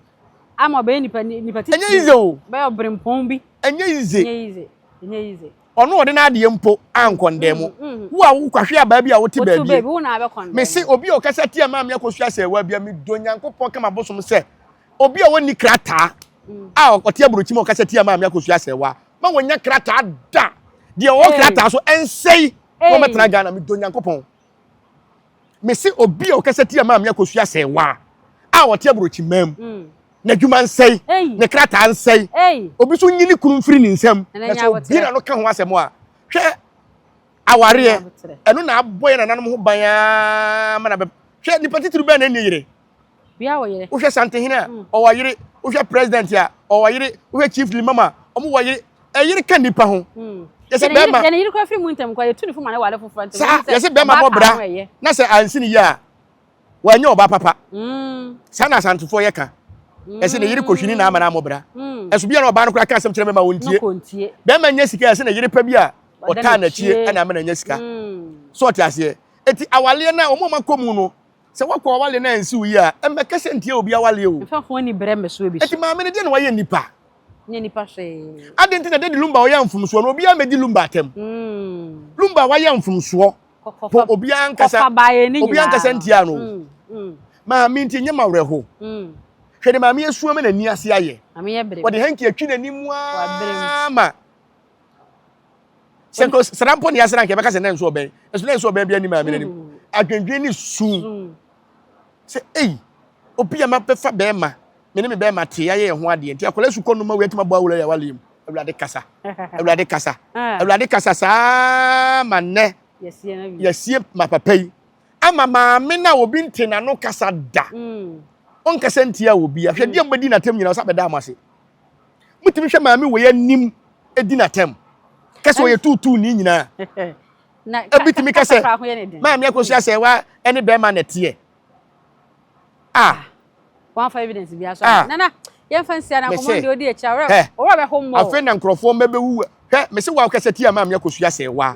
Ama be nipa titi. Enye yize o. Be obrempon bi. Enye yize. Enye yize. Ono ode na ade mpo ankondem. Wo a wo kwahwe aba bia wo te ba bi. Wo na be kondem. Me se obi o kasa ti ama me akosua se wa bia me do nyankopon kama bosom se obi a woni krata a ote abrochi mo kasa ti ama me akosua se wa ma wonya krata da de o krata so ensei wo metena Ghana me do nyankopon me se obi o kasa ti ama me akosua se wa a ote abrochi mam na dwuma nsei ne krata nsei obi so nyini kunu mfiri ni nsam na so bi na no ka ho asem a hwe aware eno na aboye na nanom ho ban ma na be hwe ni patitru be na niyire bia wo yire wo hwe santehina o wa yire wo hwe president ya o wa yire wo hwe chief limama o mo wa yire yire ka nipa ho yese be ma yire ko afi mu ntem kwa yetu ni fu ma na wale fofo ntem yese be ma mo bra na se ansi ni ya wa nya oba papa sana santufo ye ka yese ne yire kohwini na amana mo bra eso bia na oba no kra ka asem kire me ma wontie be ma nya sika yese ne yire pa bia ota na chie ana amana nya sika so ti ase eti awale na o mo ma komu no se wakọ awale na nsi wi a emeka sentie obi awale o mfafo ni bre meso bi eti ma me ne de no waye nipa nye nipa hwe adenti na de lumba wo ya mfumso no obi a medi lumba atem lumba wa ya mfumso po obi ankasa ntia no ma me ntie nya mawreho hwede ma me esuo me na ni ase aye ame ye bre wode hanki atwi na nimu a ma senko srampo ni asra nke beka se na nso oben esu na nso oben bia ni ma me ni adwendwen ni su se obi a ma pefa be ma me ne me be ma te aye ho ade nti akola su kono ma wetima bo awura ya wale awurade kasa sa ma ne yesie ma papa yi ama ma me na obi ntina no kasa da on kasa ntia obi ahwe de mbadi na tem nyina so beda amase mutimi hwe ma me we yanim edi na tem kasa we tutu ni nyina na ebitimi kasa ma me akosu ase wa ene be ma na tie one for evidence bi aso nana ye fancy na command odi e chawe o wa be homo afi na nkrofo mbebewu he me se wa kasa tie ma me akosu ase wa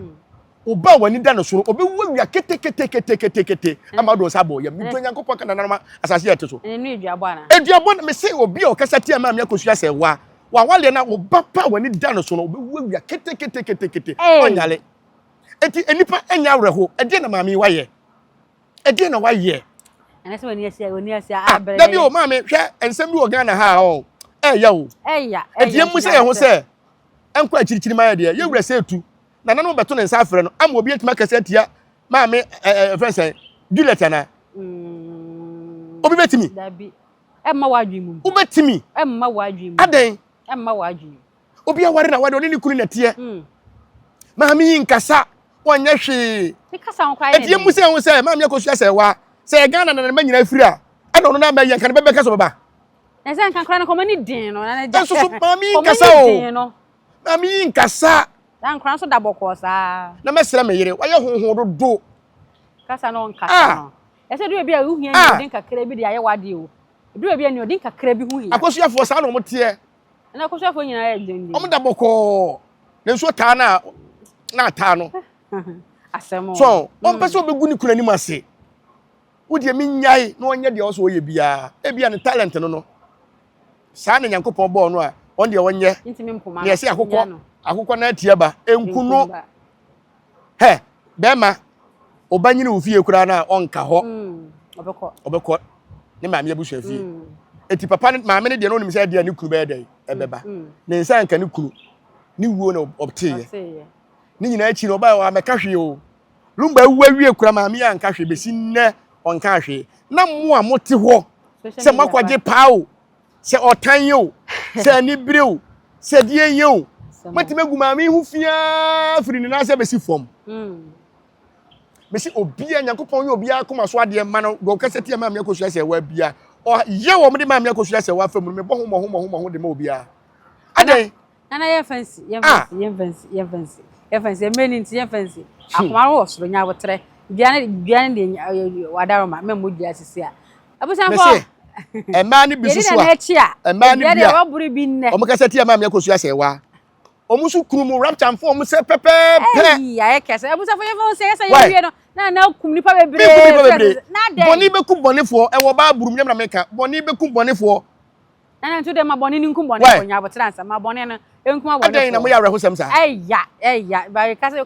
oba wani da no soro obewu awia kete ama do sabo ya mdo nyankopon kana nanama asase yete so enu eduabo na eduabo me se obi o kasa tie ma me akosu ase wa wale na oba pa wani da no soro obewu awia kete onyale eti enipa enya wreho ede na maami waye ede na waye anase wani asia abere dabi o maami hwe ensem bi o Ghana ha o ya o ya ede mu se ye ho se enkwa chirichiri ma ye de ye wura se etu na nanu beto ne nsa afre no ama obi etima kasa tia maami friends Juliet na obi betimi dabi emma wadwi mu obi betimi emma wadwi mu aden emma wadwi obi aware na wade oni ni kunu na tie maami nkasa wanya hwe nikasa nkwa ye edi mu se ho se maami akosu ase wa se Ghana na ma nyina afiri a no na ma yan kan bebe ka so baba na se nkan kra na komani din no na ja so maami nkasa o maami nkasa dan kra so da bokọ sa na mesra me yire waye honhon do kasa no nkasa no ese do bia hu hia ni odin kakra bi de aye wade o do bia ni odin kakra bi hu hia akosu afo sa no mo tie na akosu afo nyina ya gbendi o mo da bokọ na so ta na ta no asemo so on pese obegu ni kuna ni mase wodi mi nyai na onye de oso oye bia e bia ne talent no sa na Nyankopon bo no a on de wonye ntimi mpoma na yesi akokọ na atiaba enkuno he bema obanyini wo fie kura na onka ho obekọ ne maame abusu afie eti papa maame ne de no nim se de ne kuru be dey ebeba ne nsa nka ne kuru ni wuo na obteye ni nyina achi no ba wa meka hwe o lumba wu awie kura ma me anka hwe besi nne onka hwe na mo a mote ho se makwaje pao se otan yo se ani brew se die yo matime gu ma me hu fia firi ni na se besi fom besi obia nyankopon ye obia koma so ade ma no go kaseti ma me akosua se wa bia o ye wo me de ma me akosua se wa fam me bo ho de ma obia adai nana ye fancy emeni nti ye fancy akomaro wo soro nya wotre biane de wadaroma me mo dia sisi a abusan fo e ma ni bisu so e ma ni bia wa buru bi nne o mo kaseti ma me akosua se wa o mu su kunu mu rapture fo o mu se pepe ya ye kese abusan fo ye fo se ye wie no na kum nipa bebre na de boni be kum bonefo e wo ba buru nyamna meka boni be kum bonefo na ntu de ma boni ni nkum bonefo nya botra ansa ma boni no enkum bonefo adai na mo ya rehosem sa ya ba kase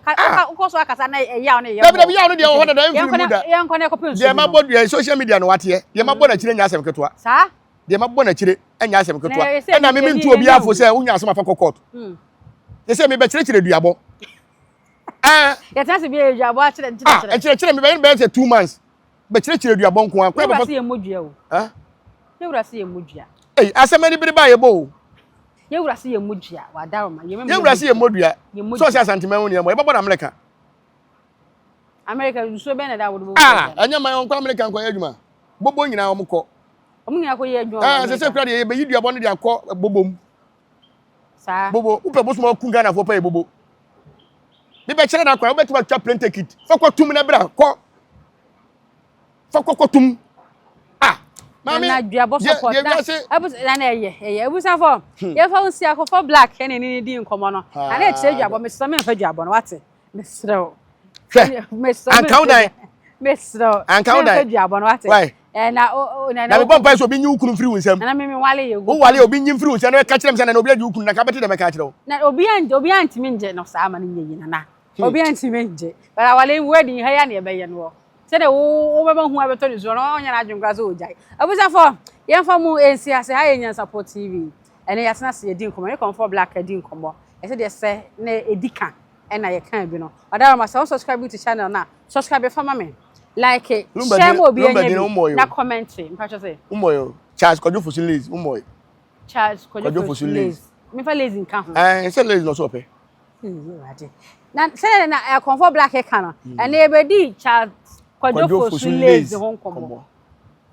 ko so akasa na ya no ye ya no de ho da influ mu da ye nko na kopin de ma bodu social media no wate de ma bodu chire nya asem ketoa sa de ma bodu chire anya asem ketoa e na me ntu obi afo se unya asem afa kokot ye se me be chire duabo ya tanse bi duabo a chire me be 2 months be chire duabo nko an kwa ba se ye modua o ye wura se ye modua asemani biri ba ye bo ye wura se ye modua wa daroma ye wura se ye modua so se asantema hu ne mo ye babo na America so be na da wo bo anya man onko America nko ye adwuma bobo nyina wo mko nyina ko ye adwuma se kura de ye be yiduabo no de akọ bobom sa bobo upe bo so ku Ghana fo pa ye bobo bi be kire na kwa wo betu atwa plane ticket fokotum na bra ko fokotum mami na duabo support na ye ebusa fo ye fa unsi akofo black ene ni di nkomo no na na kire duabo me so me fa duabo no wate me sro an countdown me sro an countdown duabo no wate na me bompa so bi nyi ukunu firi unsam na me wale ye wo wale obi nyi firi unsam na ka kirem se na obi adi ukunu na ka beti da me ka kirem na obi anti minje no sa ama ni nyi na obi anti minje bara wale wedding ha ya na ye be ye no sede wo beba hu abeto ni zo no nya na adwunka so ojai abusa fo ye fa mu ensi ase ha ye nya support tv ene ya tena se ye din komo ye comfort black din komo e se de se na edika ena ye kan bi no odara ma so subscribe to channel na subscribe fa ma me like it share mo bi enya na commentary mpacho say umoyo Charles Kojo Fosulis umoyo Charles Kojo Fosulis me fa lazy nka ho se lazy no so pe na se na comfort black e kan no ene e be di Charles Kojo Fosulis hon komo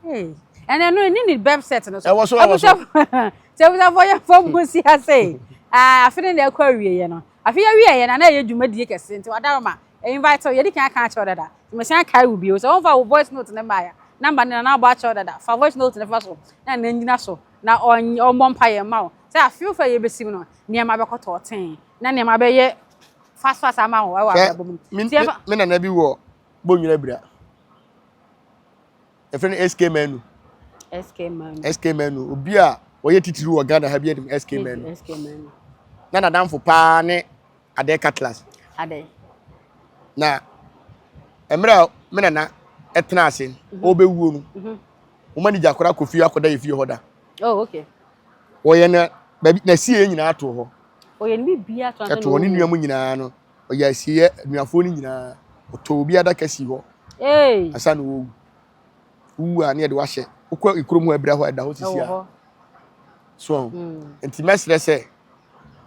ene no ni website no so se we for your phone go see say afine na akwa wie ye no afi ya wie ye na ye dwumadie kese nti wadaroma invite ye di kan cha dada me san kai wo bi o so on fa voice note na maya number na ba cha dada fa voice note na fa so na nyina so na on bompa ye ma o say afi fa ye besim no niam abekoto ten na niam abeye fast ama wo wa abom me na bi wo bonwira bra e friend SK Manu obi a oye titiri wo Ghana ha bi edim SK Manu na na danfo pa ne ade Catlas ade na emra me na etena ase obewuo no o manager akora kofi akoda yefi hoda okay oye na baby na sie nyina ato ho oye ni bibia to ato ni nuamu nyina no oye asie nuafo ni nyina oto obi ada kasi ho asa no wu a ne de wahye ukwa ikurom ho abira ho ada ho sisia so enti mesre se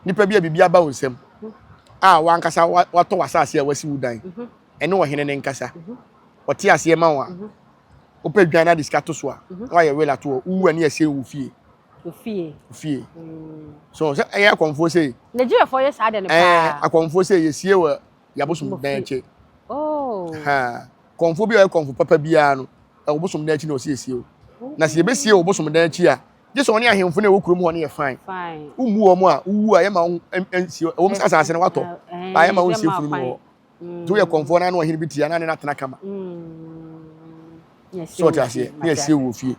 nipa bibia ba wonsem wankasa wato wasase a wasi wudan ene wo hene ne nkasa wote ase ma wa opa dwan na diskato so a wa ye wela to wu ani ase wu fie so se aye akonfo se Nigeria for yes ade ne pa akonfo se yesie wa yabosum dan eche konfo bi o konfo papa bia no obosum dan eche na o se yesie na se yebesie obosum dan eche a je so oni ahemfo na wokurom ho ne ye fine umu omo a uwu a ye ma ensie o mo sasa ne wato ba ye ma wonsie funu no do ye konfo na no ahene bitia na ne na tena kama so tiase ne yesie wo fie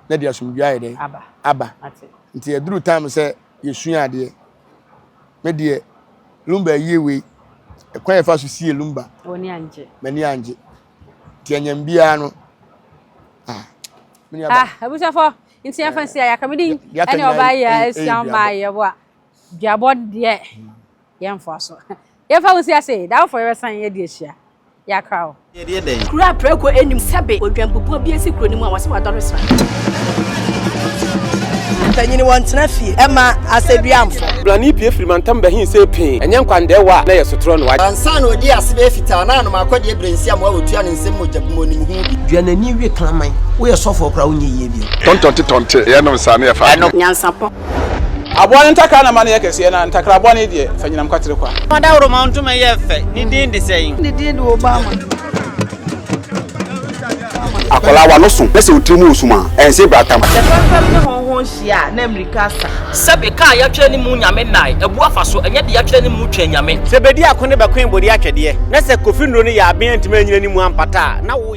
na dia sum bia ye den aba nti e duru time se yesu ade me de lumba yewe e kwan ye fa so sie lumba oni anje mani anje ti anyam bia no abusafo nti ya fancy ya kamedi ene oba ya esian ma ye bo a duabo de ye mfo so Ye fa unsi ase, that for your son ye di ehia. Ya krawo. Ye de den. Kura preko enim sebe odwampopo bi esi kuro ni mu a wase wadore sra. Tanyini wantena fie ema aseduamfo blani pie frimantam ba hin se pin enye nkwande wa na yesotro no wa Ansa na odi asebe fita na no makode ebrensi am wa otua ne nsem mojabumo ni mu hu bi duanani wie klaman wo ye sofo kra wonye yie bi tontonte ye no sane fa Nyansapo. aboa ntakra na ma na yekese na ntakra aboa ne de fanyinam kwatere kwa Mada woro mantuma ye fe ni din de sɛyin ni din do Obama akola wa no so na se otrimu osuma ense bratam ne honhon hia na America sa sebe ka ya twa ni mu nyame nai ebu afa so enye de ya twa ni mu twa nyame sebedi akone be kwen bodi atwede na se kofi nro ni ya aben ntime nyina ni mu ampata na wo